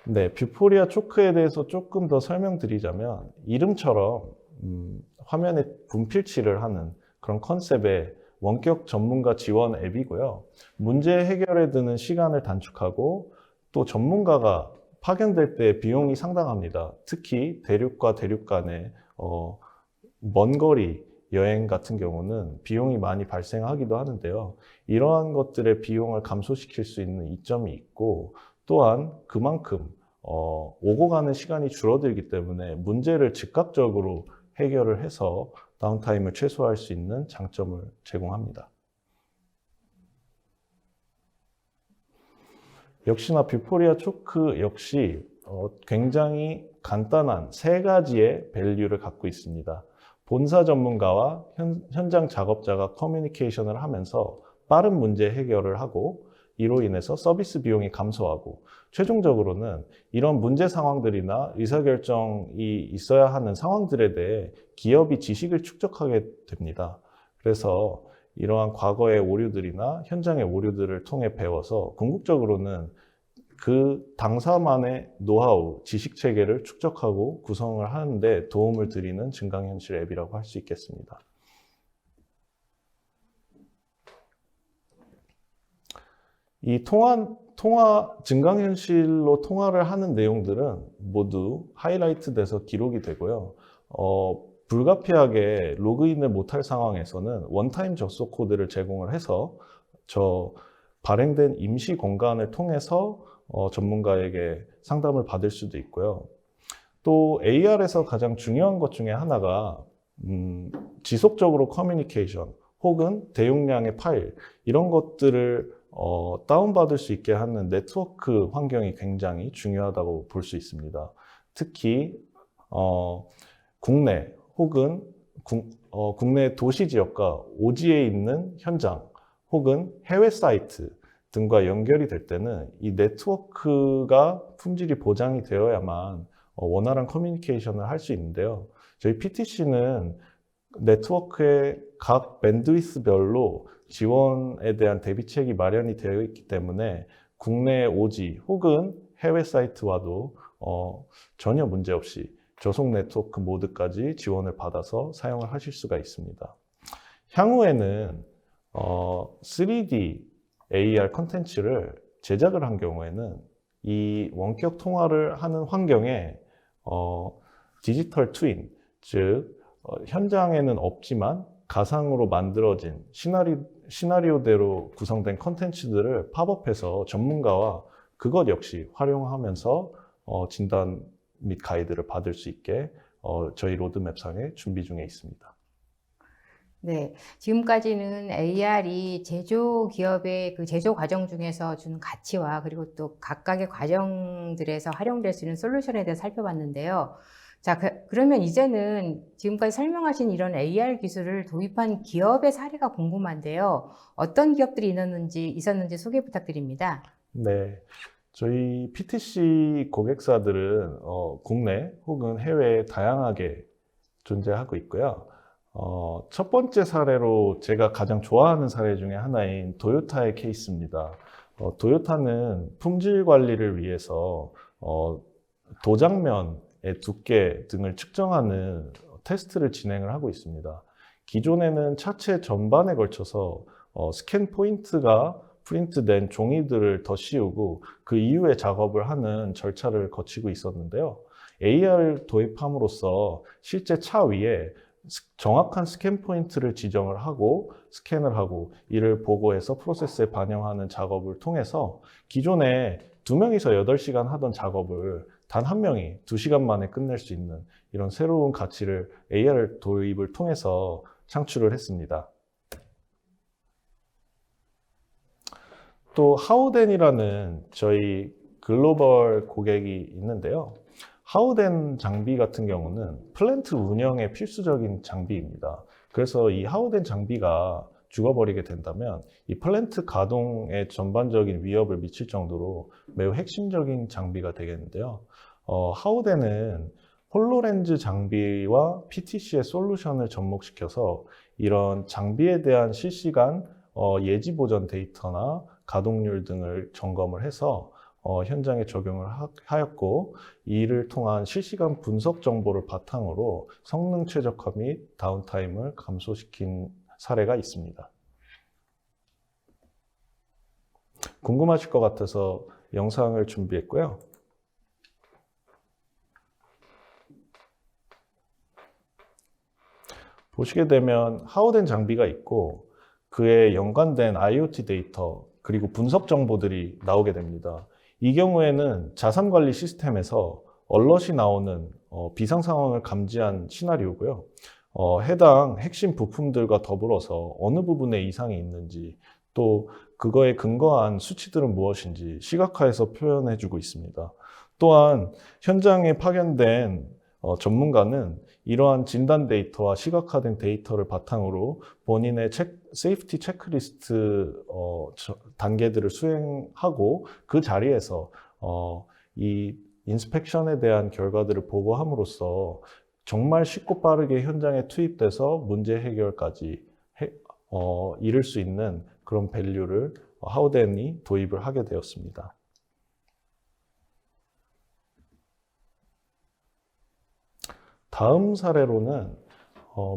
네, 뷰포리아 초크에 대해서 조금 더 설명드리자면 이름처럼 화면에 분필칠을 하는 그런 컨셉의 원격 전문가 지원 앱이고요. 문제 해결에 드는 시간을 단축하고 또 전문가가 파견될 때 비용이 상당합니다. 특히 대륙과 대륙 간의 먼 거리 여행 같은 경우는 비용이 많이 발생하기도 하는데요. 이러한 것들의 비용을 감소시킬 수 있는 이점이 있고 또한 그만큼 오고 가는 시간이 줄어들기 때문에 문제를 즉각적으로 해결을 해서 다운타임을 최소화할 수 있는 장점을 제공합니다. 역시나 뷰포리아 초크 역시 굉장히 간단한 세 가지의 밸류를 갖고 있습니다. 본사 전문가와 현장 작업자가 커뮤니케이션을 하면서 빠른 문제 해결을 하고 이로 인해서 서비스 비용이 감소하고 최종적으로는 이런 문제 상황들이나 의사결정이 있어야 하는 상황들에 대해 기업이 지식을 축적하게 됩니다. 그래서 이러한 과거의 오류들이나 현장의 오류들을 통해 배워서 궁극적으로는 그 당사만의 노하우, 지식 체계를 축적하고 구성을 하는데 도움을 드리는 증강현실 앱이라고 할 수 있겠습니다. 이 증강현실로 통화를 하는 내용들은 모두 하이라이트 돼서 기록이 되고요. 불가피하게 로그인을 못할 상황에서는 원타임 접속 코드를 제공을 해서 발행된 임시 공간을 통해서 전문가에게 상담을 받을 수도 있고요. 또 AR에서 가장 중요한 것 중에 하나가 지속적으로 커뮤니케이션 혹은 대용량의 파일 이런 것들을 다운받을 수 있게 하는 네트워크 환경이 굉장히 중요하다고 볼 수 있습니다. 특히 국내 혹은 국내 도시 지역과 오지에 있는 현장 혹은 해외 사이트 등과 연결이 될 때는 이 네트워크가 품질이 보장이 되어야만 원활한 커뮤니케이션을 할 수 있는데요. 저희 PTC는 네트워크의 각 밴드위스별로 지원에 대한 대비책이 마련이 되어 있기 때문에 국내 오지 혹은 해외 사이트와도 전혀 문제 없이 저속 네트워크 모드까지 지원을 받아서 사용을 하실 수가 있습니다. 향후에는 3D AR 컨텐츠를 제작을 한 경우에는 이 원격 통화를 하는 환경에 디지털 트윈, 즉 현장에는 없지만 가상으로 만들어진 시나리오대로 구성된 컨텐츠들을 팝업해서 전문가와 그것 역시 활용하면서 진단 및 가이드를 받을 수 있게 저희 로드맵상에 준비 중에 있습니다. 네, 지금까지는 AR이 제조기업의 그 제조 과정 중에서 주는 가치와 그리고 또 각각의 과정들에서 활용될 수 있는 솔루션에 대해서 살펴봤는데요. 자, 그러면 이제는 지금까지 설명하신 이런 AR 기술을 도입한 기업의 사례가 궁금한데요. 어떤 기업들이 있었는지 소개 부탁드립니다. 네, 저희 PTC 고객사들은 국내 혹은 해외에 다양하게 존재하고 있고요. 첫 번째 사례로 제가 가장 좋아하는 사례 중에 하나인 도요타의 케이스입니다. 도요타는 품질 관리를 위해서 도장면의 두께 등을 측정하는 테스트를 진행을 하고 있습니다. 기존에는 차체 전반에 걸쳐서 스캔 포인트가 프린트된 종이들을 더 씌우고 그 이후에 작업을 하는 절차를 거치고 있었는데요. AR 도입함으로써 실제 차 위에 정확한 스캔 포인트를 지정을 하고 스캔을 하고 이를 보고해서 프로세스에 반영하는 작업을 통해서 기존에 2명이서 8시간 하던 작업을 단 1명이 2시간 만에 끝낼 수 있는 이런 새로운 가치를 AR 도입을 통해서 창출을 했습니다. 또 하우덴이라는 저희 글로벌 고객이 있는데요. 하우덴 장비 같은 경우는 플랜트 운영에 필수적인 장비입니다. 그래서 이 하우덴 장비가 죽어버리게 된다면 이 플랜트 가동에 전반적인 위협을 미칠 정도로 매우 핵심적인 장비가 되겠는데요. 하우덴은 홀로렌즈 장비와 PTC의 솔루션을 접목시켜서 이런 장비에 대한 실시간 예지 보전 데이터나 가동률 등을 점검을 해서 현장에 적용을 하였고 이를 통한 실시간 분석 정보를 바탕으로 성능 최적화 및 다운타임을 감소시킨 사례가 있습니다. 궁금하실 것 같아서 영상을 준비했고요. 보시게 되면 하우덴 장비가 있고 그에 연관된 IoT 데이터 그리고 분석 정보들이 나오게 됩니다. 이 경우에는 자산관리 시스템에서 얼럿이 나오는 비상 상황을 감지한 시나리오고요. 해당 핵심 부품들과 더불어서 어느 부분에 이상이 있는지 또 그거에 근거한 수치들은 무엇인지 시각화해서 표현해주고 있습니다. 또한 현장에 파견된 전문가는 이러한 진단 데이터와 시각화된 데이터를 바탕으로 본인의 세이프티 체크리스트 단계들을 수행하고 그 자리에서 이 인스펙션에 대한 결과들을 보고함으로써 정말 쉽고 빠르게 현장에 투입돼서 문제 해결까지 이룰 수 있는 그런 밸류를 하우덴이 도입을 하게 되었습니다. 다음 사례로는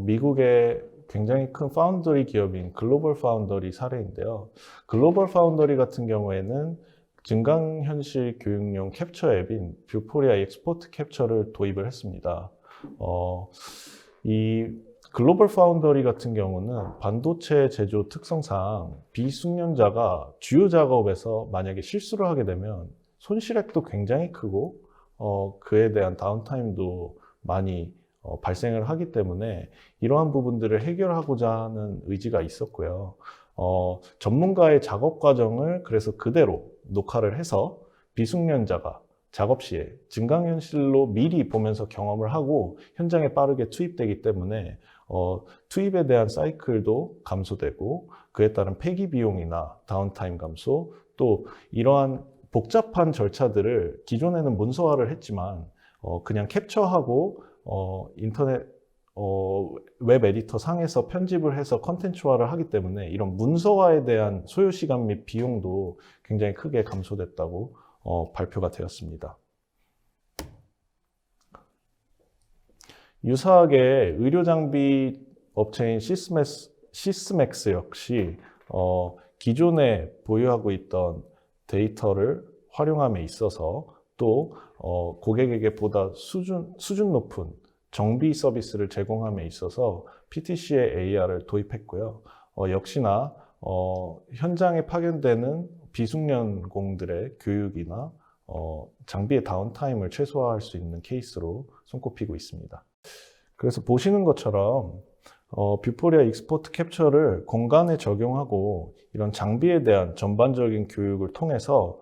미국의 굉장히 큰 파운더리 기업인 글로벌 파운더리 사례인데요. 글로벌 파운더리 같은 경우에는 증강현실 교육용 캡처 앱인 뷰포리아 익스포트 캡처를 도입을 했습니다. 이 글로벌 파운더리 같은 경우는 반도체 제조 특성상 비숙련자가 주요 작업에서 만약에 실수를 하게 되면 손실액도 굉장히 크고 그에 대한 다운타임도 많이 발생을 하기 때문에 이러한 부분들을 해결하고자 하는 의지가 있었고요. 전문가의 작업 과정을 그래서 그대로 녹화를 해서 비숙련자가 작업 시에 증강현실로 미리 보면서 경험을 하고 현장에 빠르게 투입되기 때문에 투입에 대한 사이클도 감소되고 그에 따른 폐기 비용이나 다운타임 감소, 또 이러한 복잡한 절차들을 기존에는 문서화를 했지만 그냥 캡처하고 인터넷 웹 에디터 상에서 편집을 해서 컨텐츠화를 하기 때문에 이런 문서화에 대한 소요 시간 및 비용도 굉장히 크게 감소됐다고 발표가 되었습니다. 유사하게 의료장비 업체인 시스맥스 역시 기존에 보유하고 있던 데이터를 활용함에 있어서 또 고객에게 보다 수준 높은 정비 서비스를 제공함에 있어서 PTC의 AR을 도입했고요. 역시나 현장에 파견되는 비숙련공들의 교육이나 장비의 다운타임을 최소화할 수 있는 케이스로 손꼽히고 있습니다. 그래서 보시는 것처럼 뷰포리아 익스포트 캡처를 공간에 적용하고 이런 장비에 대한 전반적인 교육을 통해서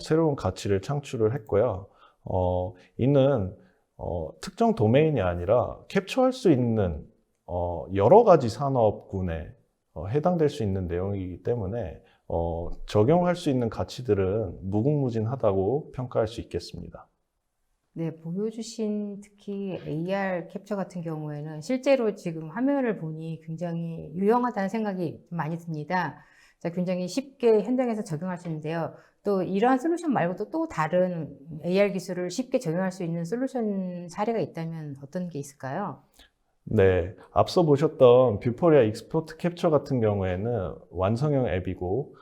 새로운 가치를 창출을 했고요. 이는 특정 도메인이 아니라 캡처할 수 있는 여러 가지 산업군에 해당될 수 있는 내용이기 때문에 적용할 수 있는 가치들은 무궁무진하다고 평가할 수 있겠습니다. 네, 보여주신 특히 AR 캡처 같은 경우에는 실제로 지금 화면을 보니 굉장히 유용하다는 생각이 많이 듭니다. 자, 굉장히 쉽게 현장에서 적용할 수 있는데요. 또 이러한 솔루션 말고도 또 다른 AR 기술을 쉽게 적용할 수 있는 솔루션 사례가 있다면 어떤 게 있을까요? 네, 앞서 보셨던 뷰포리아 익스포트 캡처 같은 경우에는 완성형 앱이고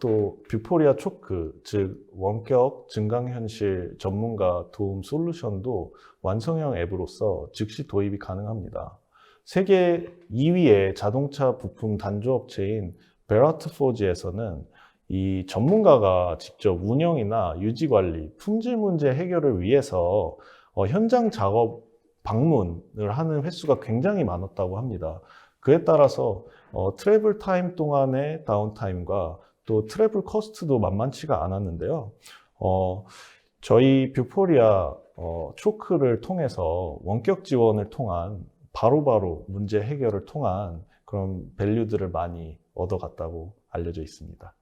또 뷰포리아 초크, 즉 원격 증강현실 전문가 도움 솔루션도 완성형 앱으로서 즉시 도입이 가능합니다. 세계 2위의 자동차 부품 단조업체인 베라트포지에서는 이 전문가가 직접 운영이나 유지 관리, 품질 문제 해결을 위해서 현장 작업 방문을 하는 횟수가 굉장히 많았다고 합니다. 그에 따라서 트래블 타임 동안의 다운타임과 또 트래블 코스트도 만만치가 않았는데요. 저희 뷰포리아 초크를 통해서 원격 지원을 통한 바로바로 문제 해결을 통한 그런 밸류들을 많이 얻어갔다고 알려져 있습니다.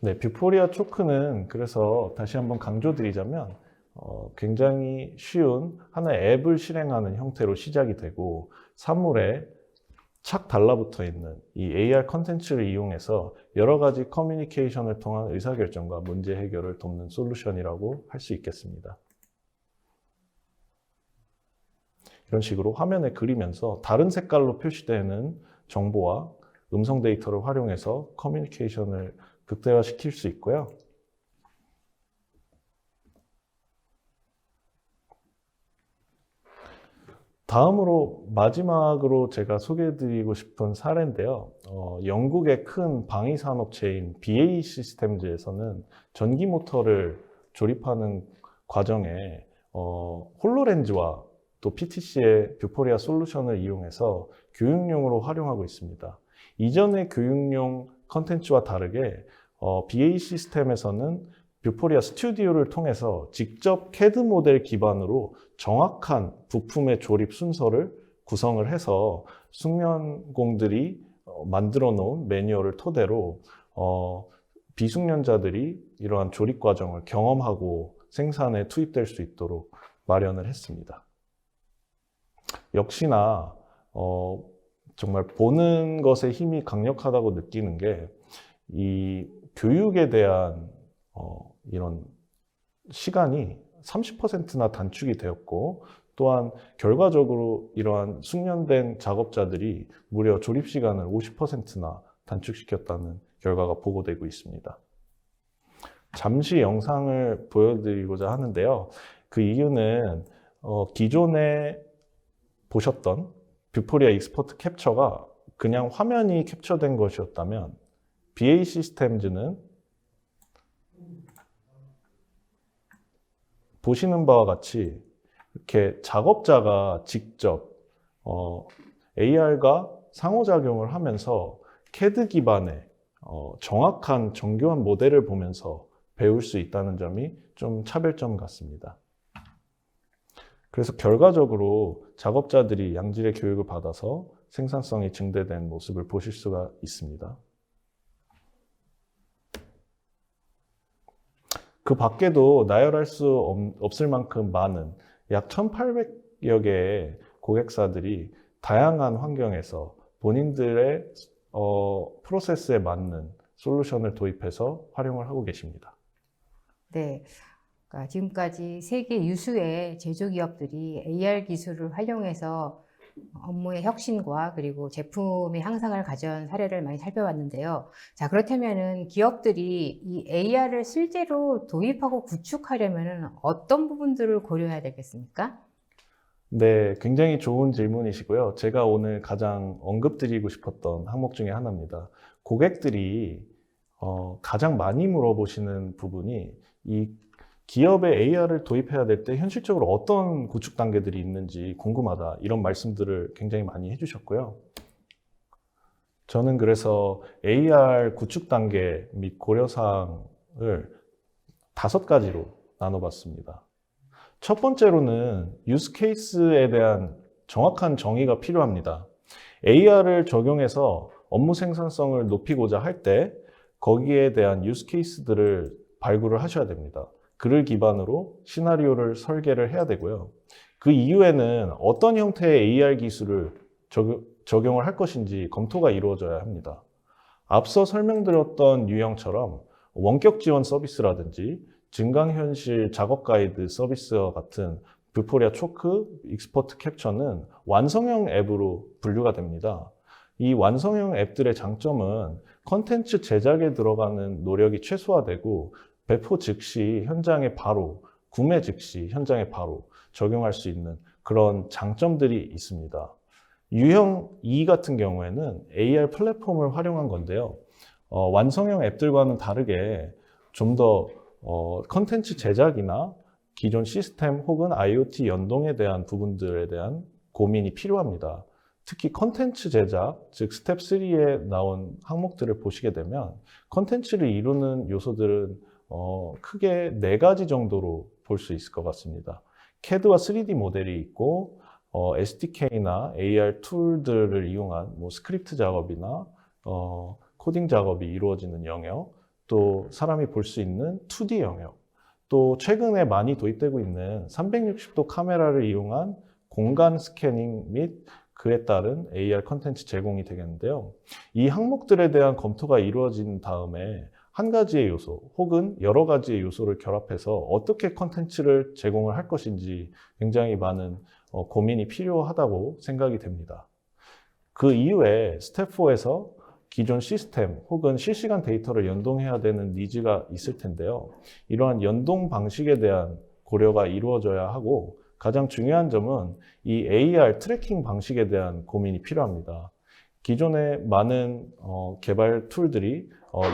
네, 뷰포리아 초크는 그래서 다시 한번 강조드리자면 굉장히 쉬운 하나의 앱을 실행하는 형태로 시작이 되고 사물에 착 달라붙어 있는 이 AR 컨텐츠를 이용해서 여러 가지 커뮤니케이션을 통한 의사결정과 문제 해결을 돕는 솔루션이라고 할 수 있겠습니다. 이런 식으로 화면에 그리면서 다른 색깔로 표시되는 정보와 음성 데이터를 활용해서 커뮤니케이션을 극대화시킬 수 있고요. 다음으로 마지막으로 제가 소개해드리고 싶은 사례인데요. 영국의 큰 방위산업체인 BAE 시스템즈에서는 전기 모터를 조립하는 과정에 홀로렌즈와 또 PTC의 뷰포리아 솔루션을 이용해서 교육용으로 활용하고 있습니다. 이전의 교육용 컨텐츠와 다르게 BA 시스템에서는 뷰포리아 스튜디오를 통해서 직접 CAD 모델 기반으로 정확한 부품의 조립 순서를 구성을 해서 숙련공들이 만들어 놓은 매뉴얼을 토대로 비숙련자들이 이러한 조립 과정을 경험하고 생산에 투입될 수 있도록 마련을 했습니다. 역시나 정말 보는 것에 힘이 강력하다고 느끼는 게 이 교육에 대한 이런 시간이 30%나 단축이 되었고, 또한 결과적으로 이러한 숙련된 작업자들이 무려 조립 시간을 50%나 단축시켰다는 결과가 보고되고 있습니다. 잠시 영상을 보여드리고자 하는데요. 그 이유는 기존에 보셨던 뷰포리아 익스퍼트 캡처가 그냥 화면이 캡처된 것이었다면 BA 시스템즈는 보시는 바와 같이 이렇게 작업자가 직접 AR과 상호작용을 하면서 CAD 기반의 정확한 정교한 모델을 보면서 배울 수 있다는 점이 좀 차별점 같습니다. 그래서 결과적으로 작업자들이 양질의 교육을 받아서 생산성이 증대된 모습을 보실 수가 있습니다. 그 밖에도 나열할 수 없을 만큼 많은 약 1,800여 개의 고객사들이 다양한 환경에서 본인들의 프로세스에 맞는 솔루션을 도입해서 활용을 하고 계십니다. 네. 그러니까 지금까지 세계 유수의 제조기업들이 AR 기술을 활용해서 업무의 혁신과 그리고 제품의 향상을 가져온 사례를 많이 살펴봤는데요. 자, 그렇다면은 기업들이 이 AR을 실제로 도입하고 구축하려면은 어떤 부분들을 고려해야 되겠습니까? 네, 굉장히 좋은 질문이시고요. 제가 오늘 가장 언급드리고 싶었던 항목 중에 하나입니다. 고객들이 가장 많이 물어보시는 부분이 이 기업에 AR을 도입해야 될 때 현실적으로 어떤 구축 단계들이 있는지 궁금하다, 이런 말씀들을 굉장히 많이 해주셨고요. 저는 그래서 AR 구축 단계 및 고려사항을 5가지로 나눠봤습니다. 첫 번째로는 유스 케이스에 대한 정확한 정의가 필요합니다. AR을 적용해서 업무 생산성을 높이고자 할 때 거기에 대한 유스 케이스들을 발굴을 하셔야 됩니다. 그를 기반으로 시나리오를 설계를 해야 되고요. 그 이후에는 어떤 형태의 AR 기술을 적용을 할 것인지 검토가 이루어져야 합니다. 앞서 설명드렸던 유형처럼 원격 지원 서비스라든지 증강현실 작업 가이드 서비스와 같은 뷰포리아 초크, 익스퍼트 캡처는 완성형 앱으로 분류가 됩니다. 이 완성형 앱들의 장점은 컨텐츠 제작에 들어가는 노력이 최소화되고 배포 즉시 현장에 바로, 구매 즉시 현장에 바로 적용할 수 있는 그런 장점들이 있습니다. 유형 2 같은 경우에는 AR 플랫폼을 활용한 건데요. 완성형 앱들과는 다르게 좀 더 컨텐츠 제작이나 기존 시스템 혹은 IoT 연동에 대한 부분들에 대한 고민이 필요합니다. 특히 컨텐츠 제작, 즉 스텝 3에 나온 항목들을 보시게 되면 컨텐츠를 이루는 요소들은 크게 4가지 정도로 볼 수 있을 것 같습니다. CAD와 3D 모델이 있고 SDK나 AR 툴들을 이용한 스크립트 작업이나 코딩 작업이 이루어지는 영역, 또 사람이 볼 수 있는 2D 영역, 또 최근에 많이 도입되고 있는 360도 카메라를 이용한 공간 스캐닝 및 그에 따른 AR 컨텐츠 제공이 되겠는데요. 이 항목들에 대한 검토가 이루어진 다음에 한 가지의 요소 혹은 여러 가지의 요소를 결합해서 어떻게 컨텐츠를 제공을 할 것인지 굉장히 많은 고민이 필요하다고 생각이 됩니다. 그 이후에 스텝 4에서 기존 시스템 혹은 실시간 데이터를 연동해야 되는 니즈가 있을 텐데요. 이러한 연동 방식에 대한 고려가 이루어져야 하고, 가장 중요한 점은 이 AR 트래킹 방식에 대한 고민이 필요합니다. 기존의 많은 개발 툴들이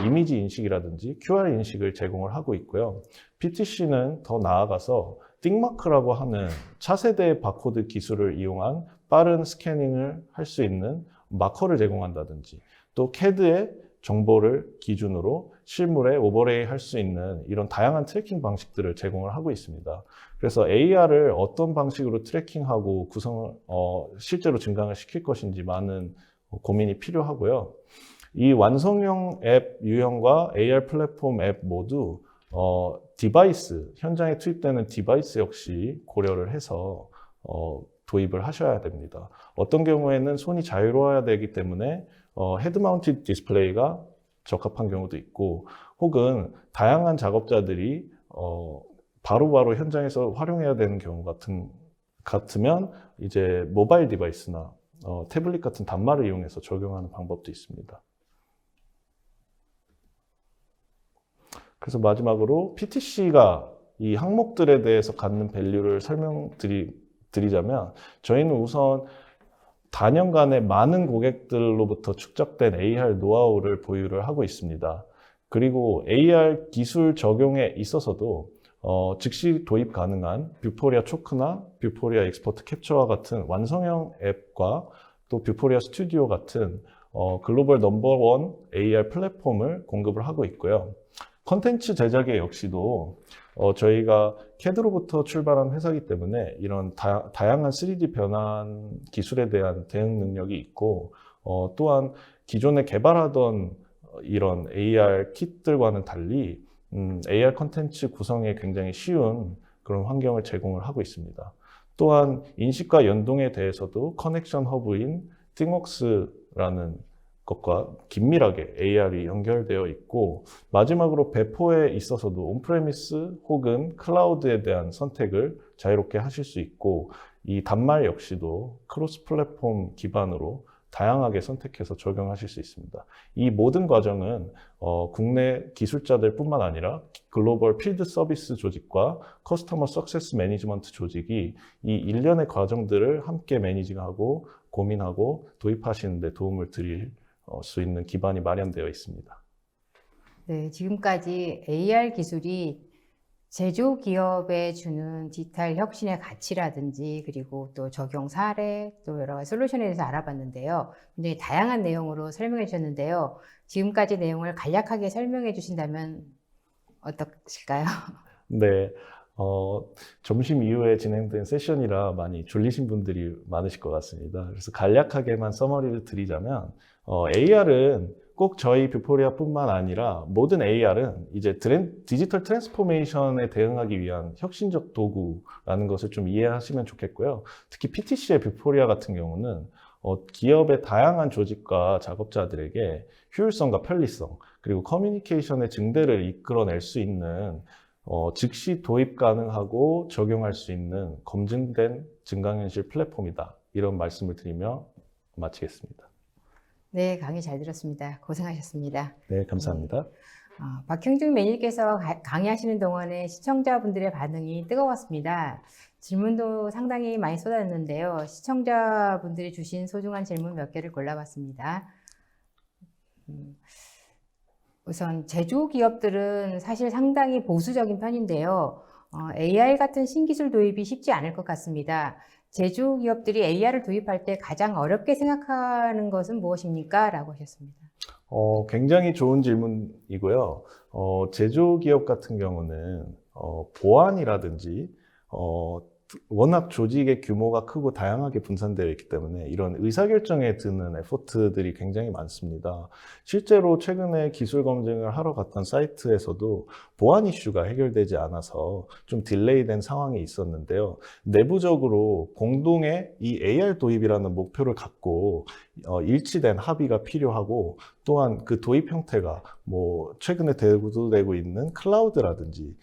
이미지 인식이라든지 QR 인식을 제공을 하고 있고요. PTC는 더 나아가서 띵마크라고 하는 차세대 바코드 기술을 이용한 빠른 스캐닝을 할 수 있는 마커를 제공한다든지, 또 CAD의 정보를 기준으로 실물에 오버레이 할 수 있는 이런 다양한 트래킹 방식들을 제공을 하고 있습니다. 그래서 AR을 어떤 방식으로 트래킹하고 구성을 실제로 증강을 시킬 것인지 많은 고민이 필요하고요. 이 완성형 앱 유형과 AR 플랫폼 앱 모두 디바이스, 현장에 투입되는 디바이스 역시 고려를 해서 도입을 하셔야 됩니다. 어떤 경우에는 손이 자유로워야 되기 때문에 헤드 마운티드 디스플레이가 적합한 경우도 있고, 혹은 다양한 작업자들이 바로바로 현장에서 활용해야 되는 경우 같으면 이제 모바일 디바이스나 태블릿 같은 단말을 이용해서 적용하는 방법도 있습니다. 그래서 마지막으로 PTC가 이 항목들에 대해서 갖는 밸류를 설명드리자면, 저희는 우선 다년간의 많은 고객들로부터 축적된 AR 노하우를 보유를 하고 있습니다. 그리고 AR 기술 적용에 있어서도 즉시 도입 가능한 뷰포리아 초크나 뷰포리아 익스포트 캡처와 같은 완성형 앱과 또 뷰포리아 스튜디오 같은 글로벌 넘버원 AR 플랫폼을 공급을 하고 있고요. 컨텐츠 제작에 역시도 저희가 CAD로부터 출발한 회사이기 때문에 이런 다양한 3D 변환 기술에 대한 대응 능력이 있고, 또한 기존에 개발하던 이런 AR 킷들과는 달리 AR 컨텐츠 구성에 굉장히 쉬운 그런 환경을 제공을 하고 있습니다. 또한 인식과 연동에 대해서도 커넥션 허브인 띵웍스라는 것과 긴밀하게 AR이 연결되어 있고, 마지막으로 배포에 있어서도 온프레미스 혹은 클라우드에 대한 선택을 자유롭게 하실 수 있고, 이 단말 역시도 크로스 플랫폼 기반으로 다양하게 선택해서 적용하실 수 있습니다. 이 모든 과정은 국내 기술자들 뿐만 아니라 글로벌 필드 서비스 조직과 커스터머 석세스 매니지먼트 조직이 이 일련의 과정들을 함께 매니징하고 고민하고 도입하시는 데 도움을 드릴 수 있는 기반이 마련되어 있습니다. 네, 지금까지 AR 기술이 제조기업에 주는 디지털 혁신의 가치라든지, 그리고 또 적용 사례, 또 여러 가지 솔루션에 대해서 알아봤는데요. 굉장히 다양한 내용으로 설명해 주셨는데요. 지금까지 내용을 간략하게 설명해 주신다면 어떠실까요? 네, 점심 이후에 진행된 세션이라 많이 졸리신 분들이 많으실 것 같습니다. 그래서 간략하게만 서머리를 드리자면, AR은 꼭 저희 뷰포리아뿐만 아니라 모든 AR은 이제 디지털 트랜스포메이션에 대응하기 위한 혁신적 도구라는 것을 좀 이해하시면 좋겠고요. 특히 PTC의 뷰포리아 같은 경우는 기업의 다양한 조직과 작업자들에게 효율성과 편리성, 그리고 커뮤니케이션의 증대를 이끌어낼 수 있는 즉시 도입 가능하고 적용할 수 있는 검증된 증강현실 플랫폼이다. 이런 말씀을 드리며 마치겠습니다. 네, 강의 잘 들었습니다. 고생하셨습니다. 네, 감사합니다. 박형중 매니저께서 강의하시는 동안에 시청자분들의 반응이 뜨거웠습니다. 질문도 상당히 많이 쏟아졌는데요. 시청자분들이 주신 소중한 질문 몇 개를 골라봤습니다. 우선 제조기업들은 사실 상당히 보수적인 편인데요. AI 같은 신기술 도입이 쉽지 않을 것 같습니다. 제조기업들이 AR을 도입할 때 가장 어렵게 생각하는 것은 무엇입니까? 라고 하셨습니다. 굉장히 좋은 질문이고요. 제조기업 같은 경우는 보안이라든지 워낙 조직의 규모가 크고 다양하게 분산되어 있기 때문에 이런 의사결정에 드는 에포트들이 굉장히 많습니다. 실제로 최근에 기술 검증을 하러 갔던 사이트에서도 보안 이슈가 해결되지 않아서 좀 딜레이된 상황이 있었는데요. 내부적으로 공동의 이 AR 도입이라는 목표를 갖고 일치된 합의가 필요하고, 또한 그 도입 형태가 뭐 최근에 대두되고 있는 클라우드라든지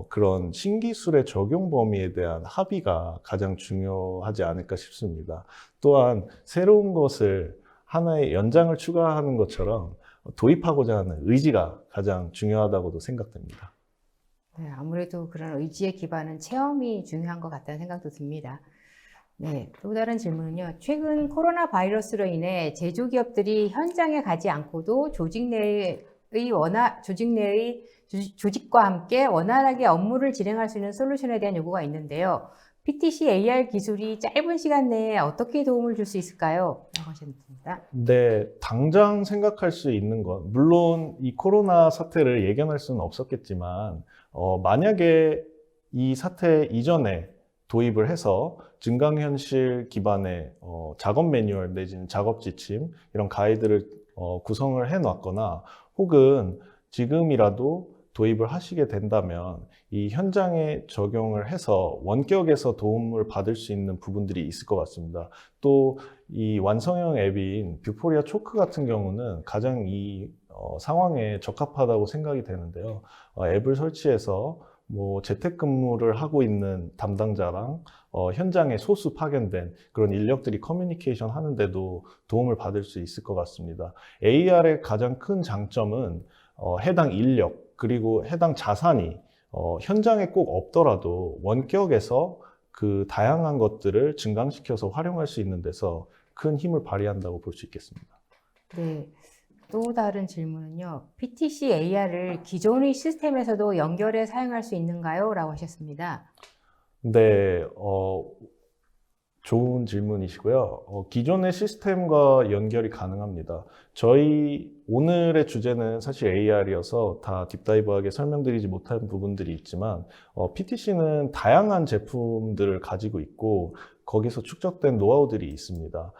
그런 신기술의 적용 범위에 대한 합의가 가장 중요하지 않을까 싶습니다. 또한 새로운 것을 하나의 연장을 추가하는 것처럼 도입하고자 하는 의지가 가장 중요하다고도 생각됩니다. 네, 아무래도 그런 의지의 기반은 체험이 중요한 것 같다는 생각도 듭니다. 네, 또 다른 질문은요. 최근 코로나 바이러스로 인해 제조기업들이 현장에 가지 않고도 조직 내의 조직 내의 조직과 함께 원활하게 업무를 진행할 수 있는 솔루션에 대한 요구가 있는데요. PTC AR 기술이 짧은 시간 내에 어떻게 도움을 줄 수 있을까요? 라고 하셨습니다. 네, 당장 생각할 수 있는 것, 물론 이 코로나 사태를 예견할 수는 없었겠지만, 만약에 이 사태 이전에 도입을 해서 증강현실 기반의 작업 매뉴얼 내지는 작업 지침, 이런 가이드를 구성을 해 놨거나, 혹은 지금이라도 도입을 하시게 된다면 이 현장에 적용을 해서 원격에서 도움을 받을 수 있는 부분들이 있을 것 같습니다. 또 이 완성형 앱인 뷰포리아 초크 같은 경우는 가장 이 상황에 적합하다고 생각이 되는데요. 앱을 설치해서 뭐 재택근무를 하고 있는 담당자랑 현장에 소수 파견된 그런 인력들이 커뮤니케이션 하는데도 도움을 받을 수 있을 것 같습니다. AR의 가장 큰 장점은 해당 인력 그리고 해당 자산이 현장에 꼭 없더라도 원격에서 그 다양한 것들을 증강시켜서 활용할 수 있는 데서 큰 힘을 발휘한다고 볼 수 있겠습니다. 네. 또 다른 질문은요. PTC AR을 기존의 시스템에서도 연결해 사용할 수 있는가요? 라고 하셨습니다. 네, 좋은 질문이시고요. 기존의 시스템과 연결이 가능합니다. 저희 오늘의 주제는 사실 AR이어서 다 딥다이브하게 설명드리지 못한 부분들이 있지만 PTC는 다양한 제품들을 가지고 있고 거기서 축적된 노하우들이 있습니다.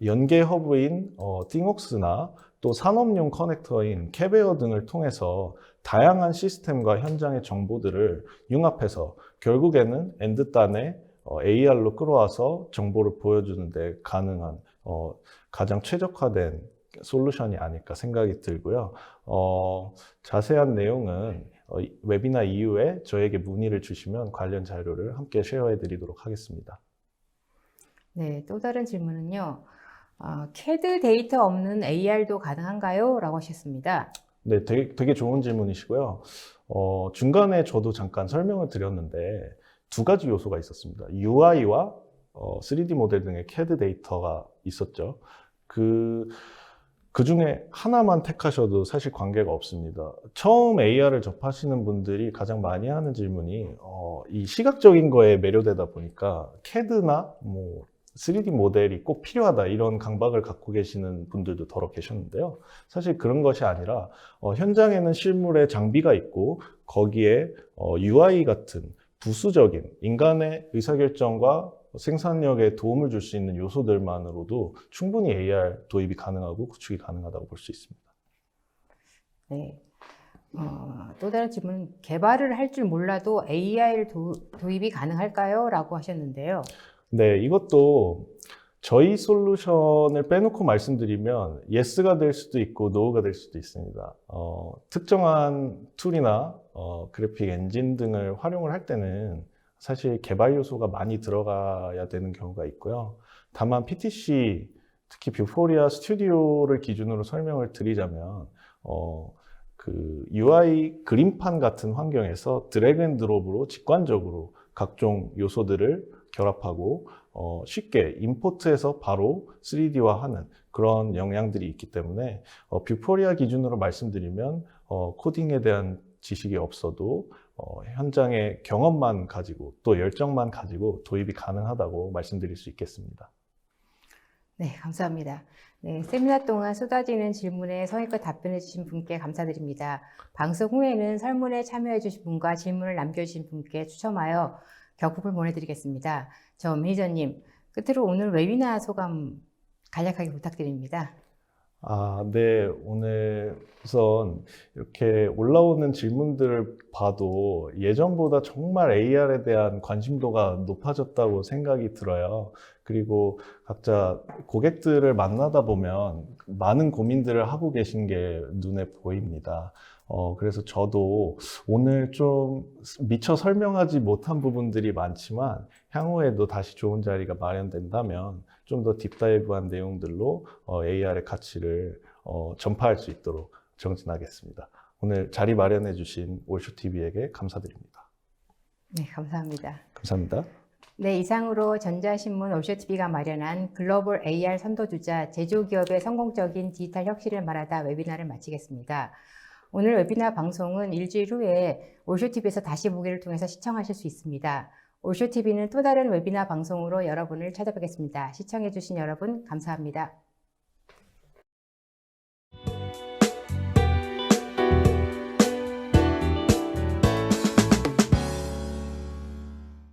연계 허브인 띵옥스나 또 산업용 커넥터인 캐베어 등을 통해서 다양한 시스템과 현장의 정보들을 융합해서 결국에는 엔드단에 AR로 끌어와서 정보를 보여주는 데 가능한 가장 최적화된 솔루션이 아닐까 생각이 들고요. 자세한 내용은 웨비나 이후에 저에게 문의를 주시면 관련 자료를 함께 쉐어해 드리도록 하겠습니다. 네, 또 다른 질문은요. CAD 데이터 없는 AR도 가능한가요? 라고 하셨습니다. 네, 되게 좋은 질문이시고요. 중간에 저도 잠깐 설명을 드렸는데 두 가지 요소가 있었습니다. UI와 3D 모델 등의 CAD 데이터가 있었죠. 그 중에 하나만 택하셔도 사실 관계가 없습니다. 처음 AR을 접하시는 분들이 가장 많이 하는 질문이 이 시각적인 거에 매료되다 보니까 CAD나 뭐 3D 모델이 꼭 필요하다 이런 강박을 갖고 계시는 분들도 더러 계셨는데요. 사실 그런 것이 아니라 현장에는 실물의 장비가 있고 거기에 UI 같은 부수적인 인간의 의사결정과 생산력에 도움을 줄 수 있는 요소들만으로도 충분히 AR 도입이 가능하고 구축이 가능하다고 볼 수 있습니다. 네. 또 다른 질문은 개발을 할 줄 몰라도 AR 도입이 가능할까요? 라고 하셨는데요. 네, 이것도 저희 솔루션을 빼놓고 말씀드리면 예스가 될 수도 있고 노가 될 수도 있습니다. 특정한 툴이나 그래픽 엔진 등을 활용을 할 때는 사실 개발 요소가 많이 들어가야 되는 경우가 있고요. 다만 PTC, 특히 뷰포리아 스튜디오를 기준으로 설명을 드리자면 그 UI 그림판 같은 환경에서 드래그 앤 드롭으로 직관적으로 각종 요소들을 결합하고 쉽게 임포트해서 바로 3D화하는 그런 영향들이 있기 때문에 뷰포리아 기준으로 말씀드리면 코딩에 대한 지식이 없어도 현장의 경험만 가지고 또 열정만 가지고 도입이 가능하다고 말씀드릴 수 있겠습니다. 네, 감사합니다. 네, 세미나 동안 쏟아지는 질문에 성의껏 답변해 주신 분께 감사드립니다. 방송 후에는 설문에 참여해 주신 분과 질문을 남겨주신 분께 추첨하여 격품을 보내드리겠습니다. 저 매니저님, 끝으로 오늘 웨비나 소감 간략하게 부탁드립니다. 네. 오늘 우선 이렇게 올라오는 질문들을 봐도 예전보다 정말 AR에 대한 관심도가 높아졌다고 생각이 들어요. 그리고 각자 고객들을 만나다 보면 많은 고민들을 하고 계신 게 눈에 보입니다. 그래서 저도 오늘 좀 미처 설명하지 못한 부분들이 많지만 향후에도 다시 좋은 자리가 마련된다면 좀 더 딥다이브한 내용들로 AR의 가치를 전파할 수 있도록 정진하겠습니다. 오늘 자리 마련해 주신 올쇼TV에게 감사드립니다. 네, 감사합니다. 감사합니다. 네, 이상으로 전자신문 오쇼TV가 마련한 글로벌 AR 선도주자 제조기업의 성공적인 디지털 혁신을 말하다 웨비나를 마치겠습니다. 오늘 웨비나 방송은 일주일 후에 오쇼TV에서 다시 보기를 통해서 시청하실 수 있습니다. 오쇼TV는 또 다른 웨비나 방송으로 여러분을 찾아뵙겠습니다. 시청해주신 여러분 감사합니다.